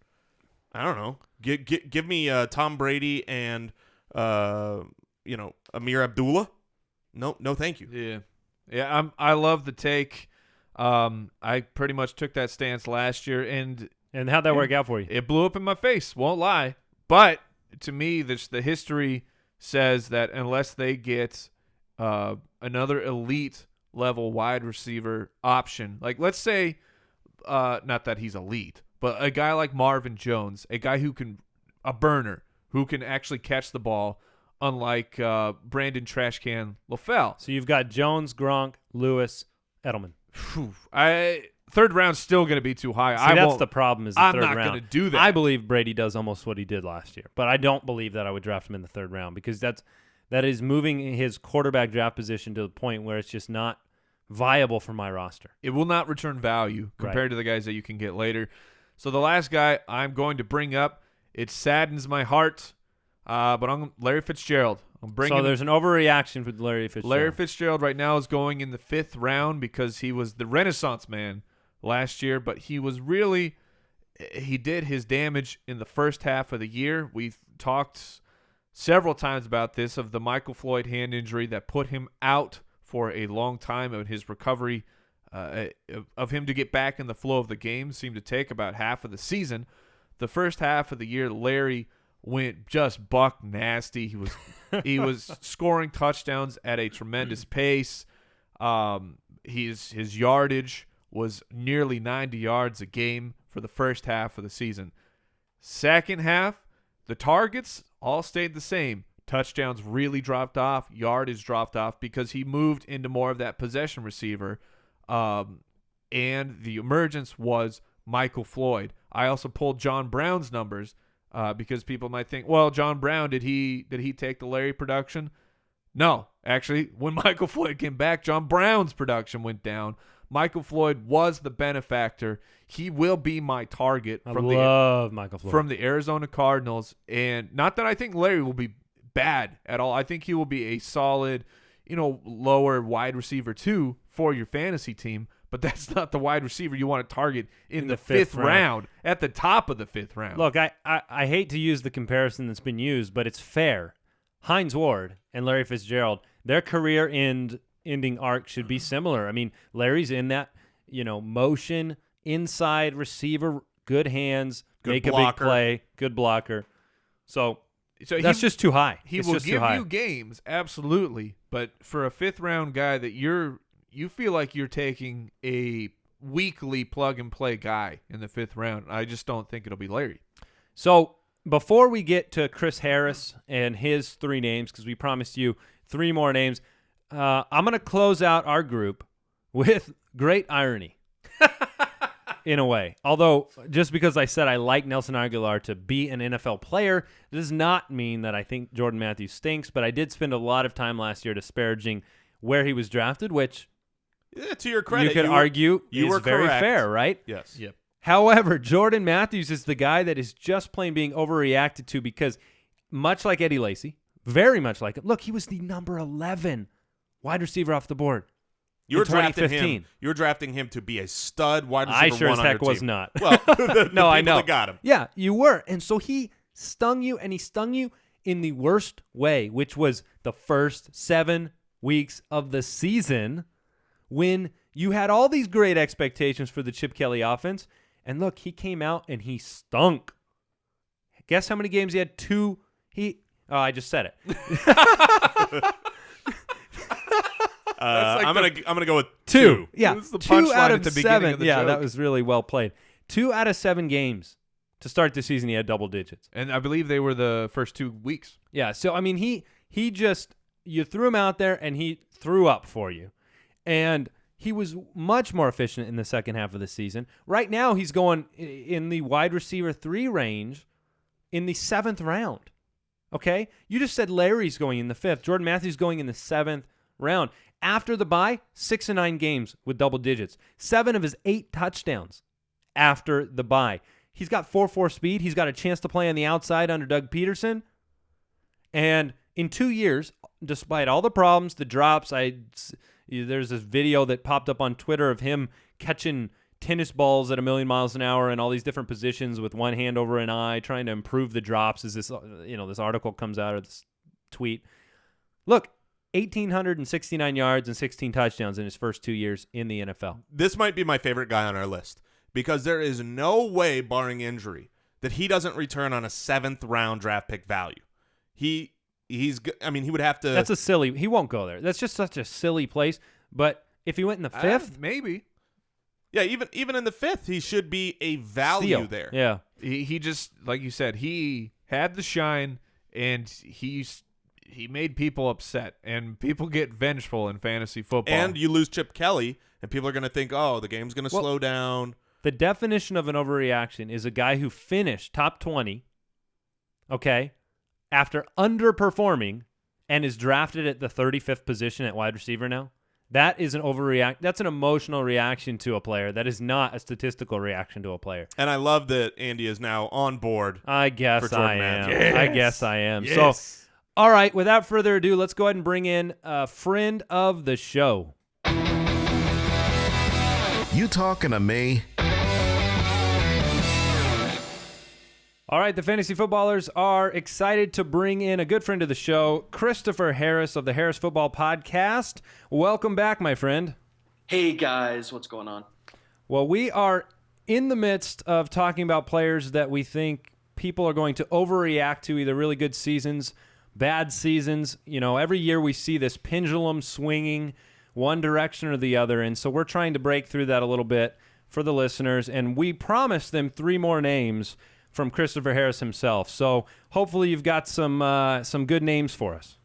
I don't know. Give me Tom Brady and Amir Abdullah. No, thank you. Yeah. I love the take. I pretty much took that stance last year, and how'd that work out for you? It blew up in my face. Won't lie. But to me, the history says that unless they get another elite level wide receiver option, like let's say, not that he's elite, but a guy like Marvin Jones, a guy a burner who can actually catch the ball, unlike Brandon Trashcan LaFell. So you've got Jones, Gronk, Lewis, Edelman. 3rd round's still going to be too high. See, that's the problem is the 3rd round. I'm not going to do that. I believe Brady does almost what he did last year, but I don't believe that I would draft him in the 3rd round because that is moving his quarterback draft position to the point where it's just not viable for my roster. It will not return value compared to the guys that you can get later. So the last guy I'm going to bring up, it saddens my heart, but I'm Larry Fitzgerald. So there's an overreaction for Larry Fitzgerald. Larry Fitzgerald right now is going in the 5th round because he was the Renaissance man last year, but he was really he did his damage in the first half of the year. We've talked several times about this, of the Michael Floyd hand injury that put him out for a long time, and his recovery of him to get back in the flow of the game seemed to take about half of the season. The first half of the year, Larry went just buck nasty. He was scoring touchdowns at a tremendous pace. His yardage was nearly 90 yards a game for the first half of the season. Second half, the targets all stayed the same. Touchdowns really dropped off. Yardage dropped off because he moved into more of that possession receiver. And the emergence was Michael Floyd. I also pulled John Brown's numbers because people might think, well, John Brown, did he take the Larry production? No, actually, when Michael Floyd came back, John Brown's production went down. Michael Floyd was the benefactor. He will be my target from Michael Floyd. From the Arizona Cardinals. And not that I think Larry will be bad at all. I think he will be a solid, lower wide receiver too for your fantasy team. But that's not the wide receiver you want to target in the fifth round, at the top of the fifth round. Look, I hate to use the comparison that's been used, but it's fair. Hines Ward and Larry Fitzgerald, their career ending arc should be similar. I mean, Larry's in that, motion, inside receiver, good hands, make blocker. A big play, good blocker. So that's just too high. He will give you games, absolutely. But for a fifth-round guy that you feel like you're taking a weekly plug-and-play guy in the fifth round, I just don't think it'll be Larry. So before we get to Chris Harris and his three names, because we promised you three more names, I'm going to close out our group with great irony in a way. Although, just because I said I like Nelson Aguilar to be an NFL player does not mean that I think Jordan Matthews stinks, but I did spend a lot of time last year disparaging where he was drafted, which to your credit, you could argue you were very correct. fair, right? Yes. Yep. However, Jordan Matthews is the guy that is just plain being overreacted to because, much like Eddie Lacy, very much like him, look, he was the number 11 wide receiver off the board. You were drafting him. You were drafting him to be a stud wide receiver. I sure as heck was not. Well, no, I know. That got him. Yeah, you were, and so he stung you, and he stung you in the worst way, which was the first 7 weeks of the season, when you had all these great expectations for the Chip Kelly offense. And look, he came out and he stunk. Guess how many games he had? 2. I just said it. I'm gonna go with 2. Yeah, the 2 out at of the beginning 7. of the Yeah, joke. that was really well played. 2 out of 7 games to start the season, he had double digits. And I believe they were the first 2 weeks. Yeah, so I mean, he just, you threw him out there and he threw up for you, and he was much more efficient in the second half of the season. Right now, he's going in the wide receiver 3 range in the 7th round. Okay? You just said Larry's going in the 5th. Jordan Matthews going in the 7th round. After the bye, 6 of 9 games with double digits. 7 of his 8 touchdowns after the bye. He's got 4.4 speed. He's got a chance to play on the outside under Doug Peterson. And in 2 years, despite all the problems, the drops, there's this video that popped up on Twitter of him catching tennis balls at 1,000,000 miles an hour in all these different positions with one hand over an eye, trying to improve the drops as this article comes out, or this tweet. Look, 1,869 yards and 16 touchdowns in his first 2 years in the NFL. This might be my favorite guy on our list because there is no way, barring injury, that he doesn't return on a 7th round draft pick value. He would have to. That's he won't go there. That's just such a silly place. But if he went in the 5th, maybe. Yeah, even in the 5th, he should be a value there. Yeah. He just, like you said, he had the shine, and he made people upset, and people get vengeful in fantasy football. And you lose Chip Kelly, and people are going to think, oh, the game's going to slow down. The definition of an overreaction is a guy who finished top 20, okay, after underperforming and is drafted at the 35th position at wide receiver now. That is an overreact. That's an emotional reaction to a player. That is not a statistical reaction to a player. And I love that Andy is now on board. I guess I am. Yes. I guess I am. Yes. So, all right, without further ado, let's go ahead and bring in a friend of the show. You talking to me? All right, the fantasy footballers are excited to bring in a good friend of the show, Christopher Harris of the Harris Football Podcast. Welcome back, my friend. Hey, guys. What's going on? Well, we are in the midst of talking about players that we think people are going to overreact to, either really good seasons, bad seasons. You know, every year we see this pendulum swinging one direction or the other, and so we're trying to break through that a little bit for the listeners, and we promised them 3 more names from Christopher Harris himself. So hopefully you've got some good names for us.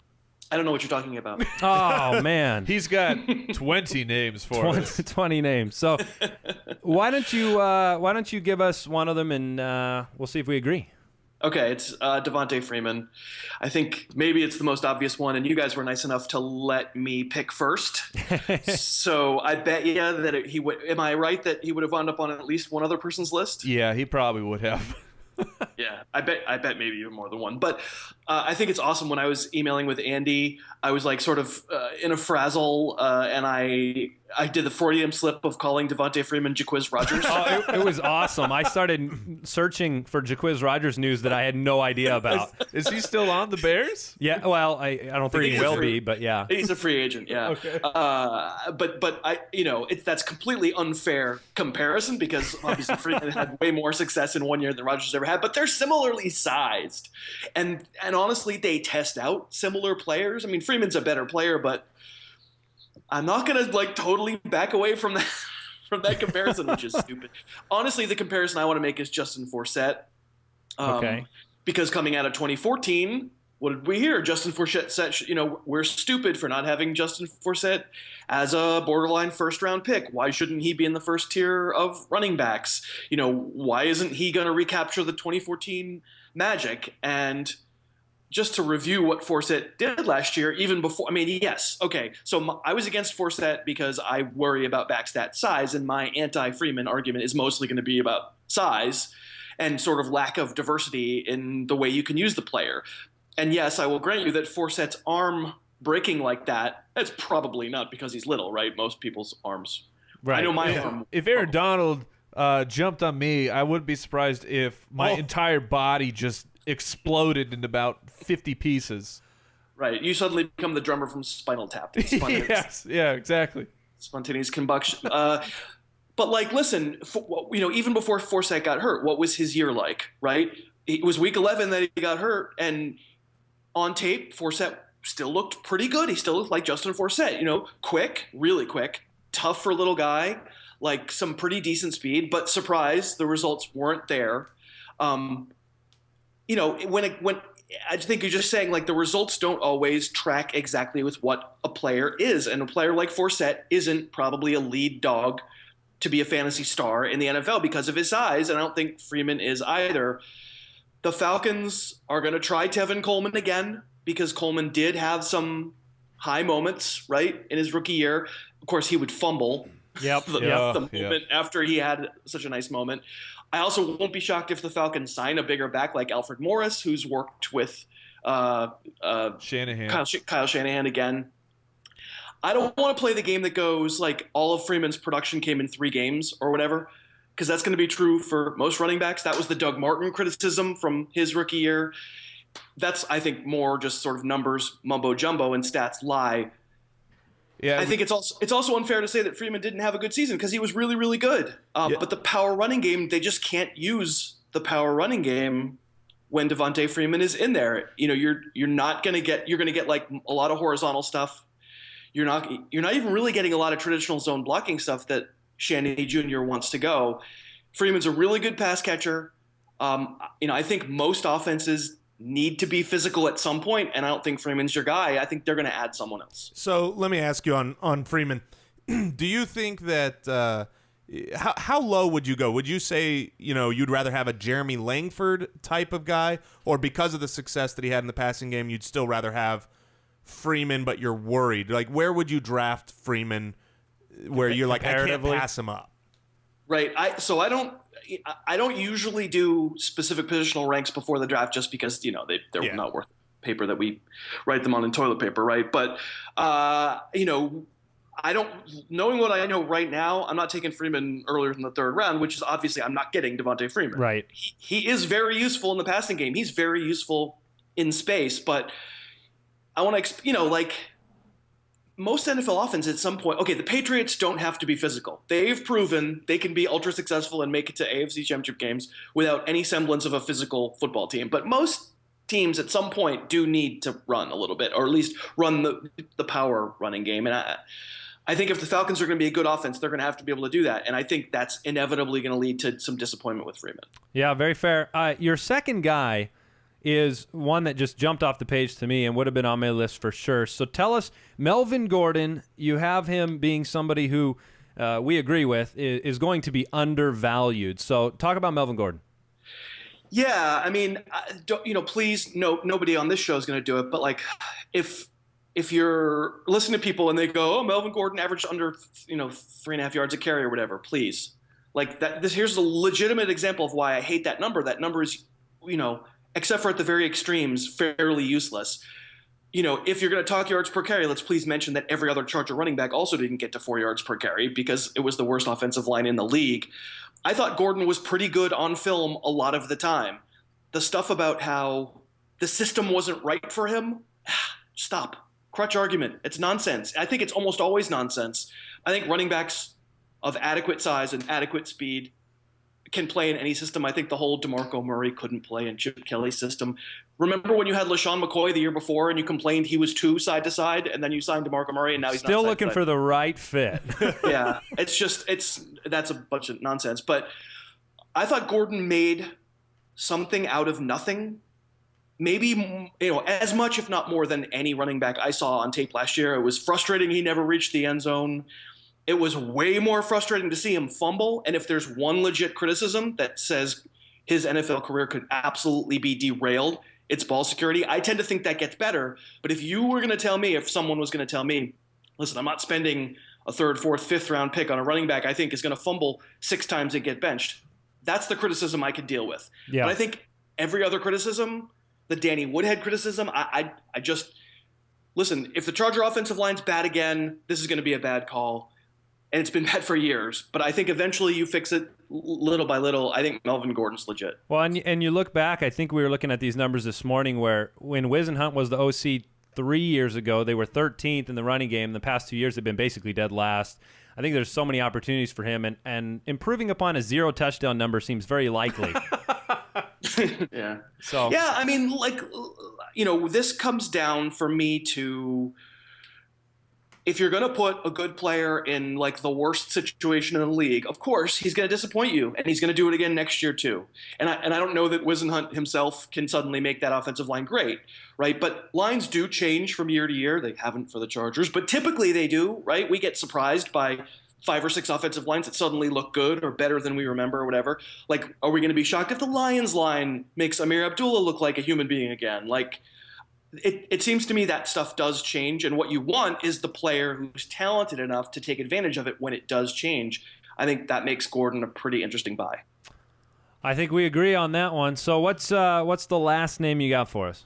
I don't know what you're talking about. Oh, man. He's got 20 names for us. 20 names. So why don't you give us one of them, and we'll see if we agree. Okay, it's Devonta Freeman. I think maybe it's the most obvious one, and you guys were nice enough to let me pick first. So I bet you that he would. Am I right that he would have wound up on at least one other person's list? Yeah, he probably would have. Yeah, I bet maybe even more than one. But I think it's awesome. When I was emailing with Andy, I was like sort of in a frazzle, and I did the Freudian slip of calling Devonta Freeman Jaquiz Rogers. Oh, it was awesome. I started searching for Jaquiz Rogers news that I had no idea about. Is he still on the Bears? Yeah, well, I don't think he will be, but yeah. He's a free agent, yeah. Okay. But I, that's completely unfair comparison because obviously Freeman had way more success in one year than Rogers ever had. But they're similarly sized, and honestly, they test out similar players. I mean, Freeman's a better player, but I'm not gonna totally back away from that comparison, which is stupid. Honestly, the comparison I want to make is Justin Forsett. Okay. Because coming out of 2014, what did we hear? Justin Forsett said, we're stupid for not having Justin Forsett as a borderline first-round pick. Why shouldn't he be in the first tier of running backs? Why isn't he going to recapture the 2014 magic? And just to review what Forsett did last year, even before, yes, okay. So I was against Forsett because I worry about backstat size, and my anti-Freeman argument is mostly going to be about size and sort of lack of diversity in the way you can use the player. And yes, I will grant you that Forsett's arm breaking like that's probably not because he's little, right? Most people's arms. Right. I know my arm. If Aaron Donald jumped on me, I wouldn't be surprised if my entire body just exploded into about 50 pieces. Right. You suddenly become the drummer from Spinal Tap. Yes. Yeah, exactly. Spontaneous combustion. But listen, even before Forsett got hurt, what was his year like, right? It was week 11 that he got hurt, and on tape, Forsett still looked pretty good. He still looked like Justin Forsett, quick, really quick, tough for a little guy, some pretty decent speed, but surprise, the results weren't there. When I think you're just saying the results don't always track exactly with what a player is, and a player like Forsett isn't probably a lead dog to be a fantasy star in the NFL because of his size, and I don't think Freeman is either. The Falcons are going to try Tevin Coleman again because Coleman did have some high moments, right, in his rookie year. Of course, he would fumble the moment after he had such a nice moment. I also won't be shocked if the Falcons sign a bigger back like Alfred Morris, who's worked with Shanahan. Kyle Shanahan again. I don't want to play the game that goes all of Freeman's production came in 3 games or whatever, because that's going to be true for most running backs. That was the Doug Martin criticism from his rookie year. That's, I think, more just sort of numbers mumbo jumbo and stats lie. Yeah, I think it's also unfair to say that Freeman didn't have a good season because he was really, really good. But the power running game, they just can't use the power running game when Devonta Freeman is in there. You're going to get a lot of horizontal stuff. You're not even really getting a lot of traditional zone blocking stuff that Shanny Jr. wants to go. Freeman's a really good pass catcher. I think most offenses need to be physical at some point, and I don't think Freeman's your guy. I think they're going to add someone else. So let me ask you on Freeman. Do you think that how low would you go? Would you say you'd rather have a Jeremy Langford type of guy, or because of the success that he had in the passing game, you'd still rather have Freeman, but you're worried? Where would you draft Freeman where you're I can't pass him up? Right. I don't usually do specific positional ranks before the draft just because they're not worth the paper that we write them on in toilet paper, right? But I I don't, knowing what I know right now, I'm not taking Freeman earlier in the third round, which is obviously I'm not getting Devonta Freeman. Right. He is very useful in the passing game. He's very useful in space, but I want to, like most NFL offense at some point, okay, the Patriots don't have to be physical. They've proven they can be ultra successful and make it to AFC Championship games without any semblance of a physical football team. But most teams at some point do need to run a little bit, or at least run the power running game. And I think if the Falcons are going to be a good offense, they're going to have to be able to do that. And I think that's inevitably going to lead to some disappointment with Freeman. Yeah, very fair. Your second guy is one that just jumped off the page to me and would have been on my list for sure. So tell us, Melvin Gordon, you have him being somebody who we agree with is going to be undervalued. So talk about Melvin Gordon. Yeah, I mean, please, nobody on this show is going to do it. But like, if you're listening to people and they go, "Oh, Melvin Gordon averaged under 3.5 yards a carry or whatever," please, like that. Here's a legitimate example of why I hate that number. That number is, except for at the very extremes, fairly useless. If you're going to talk yards per carry, let's please mention that every other Charger running back also didn't get to 4 yards per carry because it was the worst offensive line in the league. I thought Gordon was pretty good on film a lot of the time. The stuff about how the system wasn't right for him, stop. Crutch argument. It's nonsense. I think it's almost always nonsense. I think running backs of adequate size and adequate speed can play in any system. I think the whole DeMarco Murray couldn't play in Chip Kelly's system. Remember when you had LaShawn McCoy the year before and you complained he was too side to side, and then you signed DeMarco Murray and now he's still not looking for the right fit. Yeah, that's a bunch of nonsense. But I thought Gordon made something out of nothing. Maybe, as much, if not more than any running back I saw on tape last year. It was frustrating he never reached the end zone. It was way more frustrating to see him fumble. And if there's one legit criticism that says his NFL career could absolutely be derailed, it's ball security. I tend to think that gets better. But if someone was going to tell me, listen, I'm not spending a third, fourth, fifth round pick on a running back I think is going to fumble 6 times and get benched, that's the criticism I could deal with. Yeah. But I think every other criticism, the Danny Woodhead criticism, I just listen, if the Charger offensive line's bad again, this is going to be a bad call. And it's been bad for years. But I think eventually you fix it little by little. I think Melvin Gordon's legit. Well, and you look back, I think we were looking at these numbers this morning where when Wisenhunt was the OC 3 years ago, they were 13th in the running game. The past 2 years have been basically dead last. I think there's so many opportunities for him, and improving upon a 0 touchdown number seems very likely. Yeah. So yeah, I mean, this comes down for me to, if you're going to put a good player in like the worst situation in the league, of course he's going to disappoint you, and he's going to do it again next year too. And I don't know that Wisenhunt himself can suddenly make that offensive line great, right? But lines do change from year to year. They haven't for the Chargers, but typically they do, right? We get surprised by 5 or 6 offensive lines that suddenly look good or better than we remember or whatever. Like, are we going to be shocked if the Lions line makes Amir Abdullah look like a human being again? Like, it seems to me that stuff does change, and what you want is the player who's talented enough to take advantage of it when it does change. I think that makes Gordon a pretty interesting buy. I think we agree on that one. So what's the last name you got for us?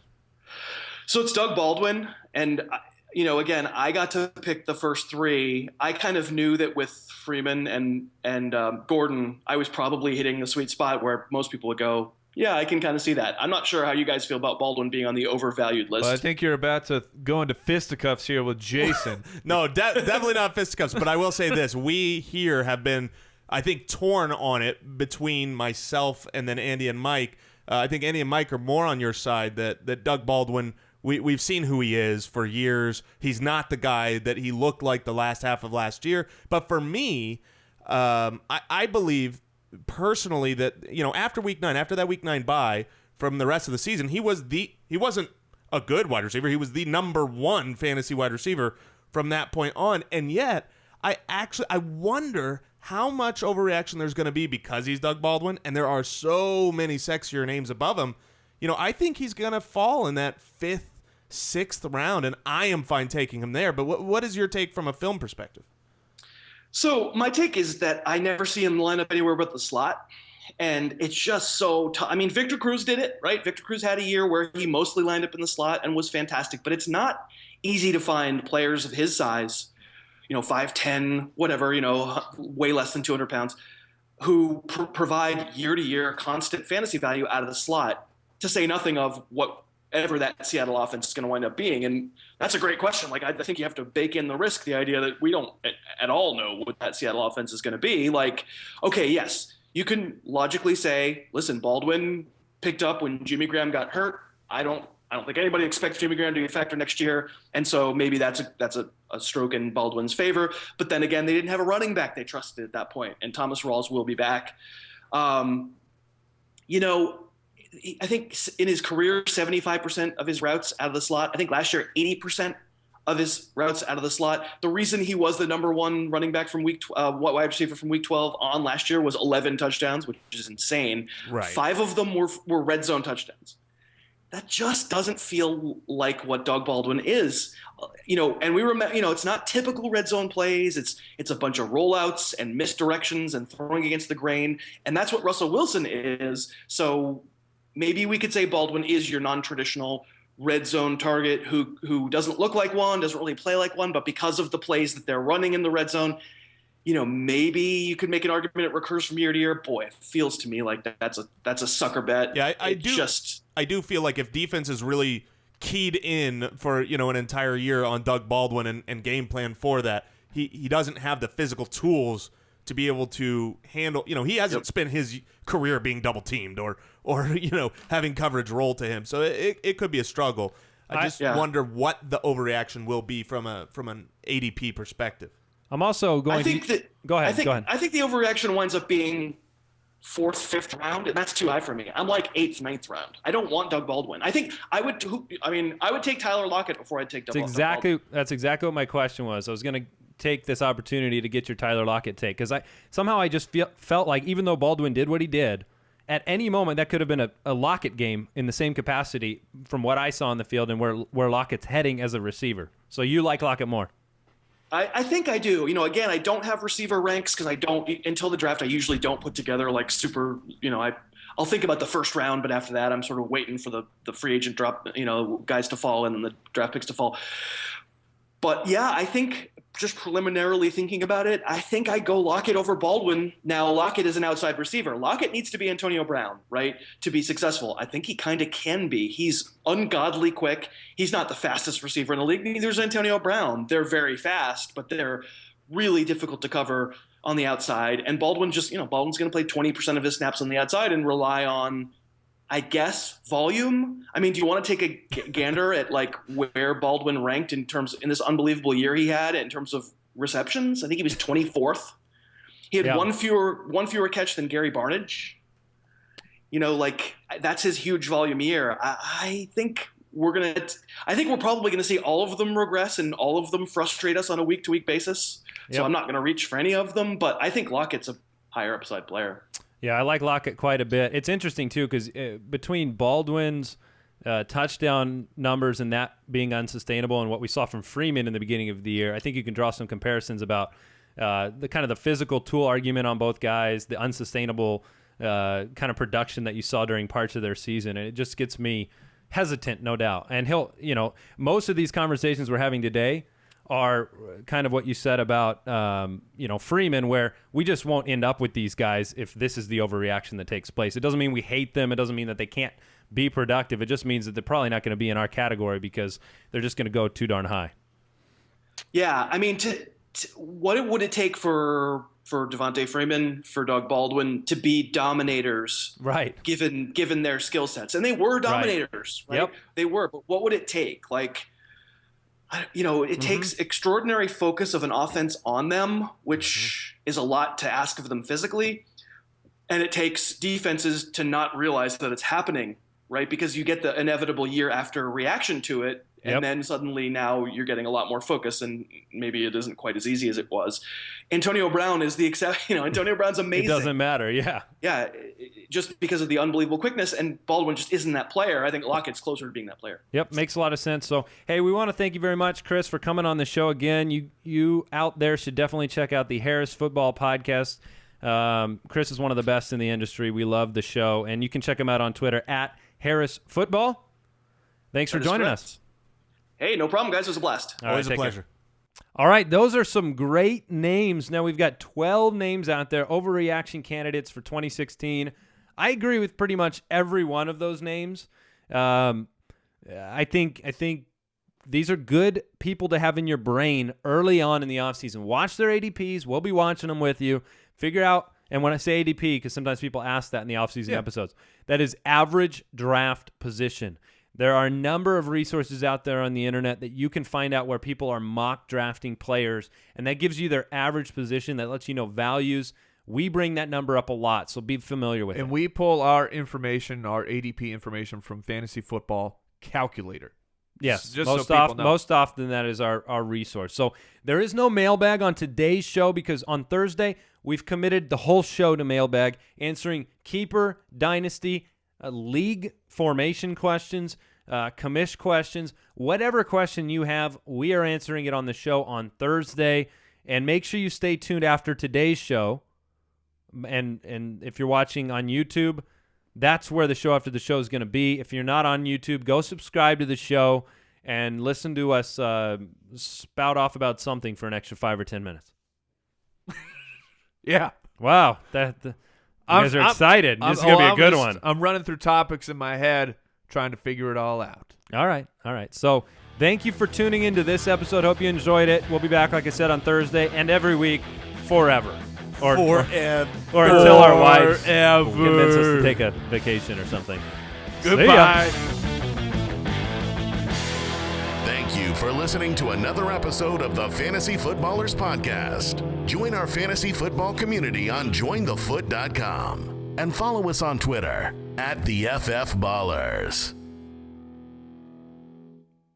So it's Doug Baldwin, and again, I got to pick the first 3. I kind of knew that with Freeman and Gordon, I was probably hitting the sweet spot where most people would go, yeah, I can kind of see that. I'm not sure how you guys feel about Baldwin being on the overvalued list. Well, I think you're about to go into fisticuffs here with Jason. No, definitely not fisticuffs. But I will say this: we here have been, I think, torn on it between myself and then Andy and Mike. I think Andy and Mike are more on your side that Doug Baldwin. We've seen who he is for years. He's not the guy that he looked like the last half of last year. But for me, I believe personally that after week 9, after that week 9 bye from the rest of the season, he wasn't a good wide receiver. He was the number 1 fantasy wide receiver from that point on. And yet I wonder how much overreaction there's going to be because he's Doug Baldwin and there are so many sexier names above him. I think he's going to fall in that 5th, 6th round, and I am fine taking him there. But what is your take from a film perspective? So my take is that I never see him line up anywhere but the slot. And it's just so tough. I mean, Victor Cruz did it, right? Victor Cruz had a year where he mostly lined up in the slot and was fantastic. But it's not easy to find players of his size 5'10", whatever, way less than 200 pounds, who provide year-to-year constant fantasy value out of the slot, to say nothing of whatever that Seattle offense is going to wind up being. And that's a great question. Like, I think you have to bake in the risk, the idea that we don't at all know what that Seattle offense is going to be. Like, okay, yes, you can logically say, listen, Baldwin picked up when Jimmy Graham got hurt. I don't think anybody expects Jimmy Graham to be a factor next year, and so maybe that's a stroke in Baldwin's favor. But then again, they didn't have a running back they trusted at that point, and Thomas Rawls will be back. I think in his career, 75% of his routes out of the slot. I think last year, 80% of his routes out of the slot. The reason he was the number one running back from wide receiver from week 12 on last year was 11 touchdowns, which is insane. Right. 5 of them were red zone touchdowns. That just doesn't feel like what Doug Baldwin is, and we remember, it's not typical red zone plays. It's a bunch of rollouts and misdirections and throwing against the grain. And that's what Russell Wilson is. So maybe we could say Baldwin is your non-traditional red zone target who doesn't look like one, doesn't really play like one, but because of the plays that they're running in the red zone, maybe you could make an argument it recurs from year to year. Boy, it feels to me like that's a sucker bet. Yeah, I do feel like if defense is really keyed in for an entire year on Doug Baldwin and game plan for that, he doesn't have the physical tools to be able to handle. He hasn't spent his career being double teamed or having coverage roll to him, so it could be a struggle. I just wonder what the overreaction will be from an ADP perspective. I'm also going. Go ahead. I think the overreaction winds up being 4th, 5th round, and that's too high for me. I'm like 8th, 9th round. I don't want Doug Baldwin. I think I would take Tyler Lockett before I'd take Doug Baldwin. That's exactly what my question was. I was going to take this opportunity to get your Tyler Lockett take, because I just felt like even though Baldwin did what he did, at any moment that could have been a Lockett game in the same capacity from what I saw on the field and where Lockett's heading as a receiver. So you like Lockett more? I think I do. Again, I don't have receiver ranks because I don't, until the draft, I usually don't put together like super, I'll think about the first round, but after that, I'm sort of waiting for the free agent drop, guys to fall and then the draft picks to fall. But yeah, I think just preliminarily thinking about it, I think I go Lockett over Baldwin. Now, Lockett is an outside receiver. Lockett needs to be Antonio Brown, right, to be successful. I think he kind of can be. He's ungodly quick. He's not the fastest receiver in the league. Neither is Antonio Brown. They're very fast, but they're really difficult to cover on the outside. And Baldwin Baldwin's going to play 20% of his snaps on the outside and rely on, I guess, volume. I mean, do you want to take a gander at like where Baldwin ranked in this unbelievable year he had in terms of receptions? I think he was 24th. He had one fewer catch than Gary Barnidge. That's his huge volume year. I think we're probably going to see all of them regress and all of them frustrate us on a week-to-week basis. Yep. So I'm not going to reach for any of them, but I think Lockett's a higher upside player. Yeah, I like Lockett quite a bit. It's interesting, too, because between Baldwin's touchdown numbers and that being unsustainable and what we saw from Freeman in the beginning of the year, I think you can draw some comparisons about the physical tool argument on both guys, the unsustainable kind of production that you saw during parts of their season. And it just gets me hesitant, no doubt. And most of these conversations we're having today are kind of what you said about, Freeman, where we just won't end up with these guys if this is the overreaction that takes place. It doesn't mean we hate them. It doesn't mean that they can't be productive. It just means that they're probably not going to be in our category because they're just going to go too darn high. Yeah, I mean, what would it take for Devonta Freeman, for Doug Baldwin to be dominators, right? Given their skill sets, and they were dominators, right? Yep. They were. But what would it take? It takes extraordinary focus of an offense on them, which is a lot to ask of them physically. And it takes defenses to not realize that it's happening, right? Because you get the inevitable year after reaction to it. And then suddenly now you're getting a lot more focus, and maybe it isn't quite as easy as it was. Antonio Brown is the exception. Antonio Brown's amazing. It doesn't matter, yeah. Yeah, just because of the unbelievable quickness, and Baldwin just isn't that player. I think Lockett's closer to being that player. Yep, makes a lot of sense. So, hey, we want to thank you very much, Chris, for coming on the show again. You out there should definitely check out the Harris Football Podcast. Chris is one of the best in the industry. We love the show, and you can check him out on Twitter at Harris Football. Thanks for joining us. Hey, no problem, guys. It was a blast. Always a pleasure. All right, those are some great names. Now we've got 12 names out there, overreaction candidates for 2016. I agree with pretty much every one of those names. I think these are good people to have in your brain early on in the offseason. Watch their ADPs. We'll be watching them with you. Figure out, and when I say ADP, because sometimes people ask that in the offseason episodes, that is average draft position. There are a number of resources out there on the internet that you can find out where people are mock drafting players, and that gives you their average position. That lets you know values. We bring that number up a lot, so be familiar with it. And we pull our information, our ADP information from Fantasy Football Calculator. Yes, just most often that is our resource. So there is no mailbag on today's show because on Thursday we've committed the whole show to mailbag, answering keeper, dynasty, league formation questions, commish questions, whatever question you have, we are answering it on the show on Thursday. And make sure you stay tuned after today's show. And if you're watching on YouTube, that's where the show after the show is going to be. If you're not on YouTube, go subscribe to the show and listen to us spout off about something for an extra 5 or 10 minutes. Yeah. Wow. You guys are excited. This is going to be a good one. I'm running through topics in my head, trying to figure it all out. All right. So thank you for tuning into this episode. Hope you enjoyed it. We'll be back, like I said, on Thursday and every week forever. Or until our wives convince us to take a vacation or something. Goodbye. Thank you for listening to another episode of the Fantasy Footballers Podcast. Join our fantasy football community on jointhefoot.com and follow us on Twitter @TheFFBallers.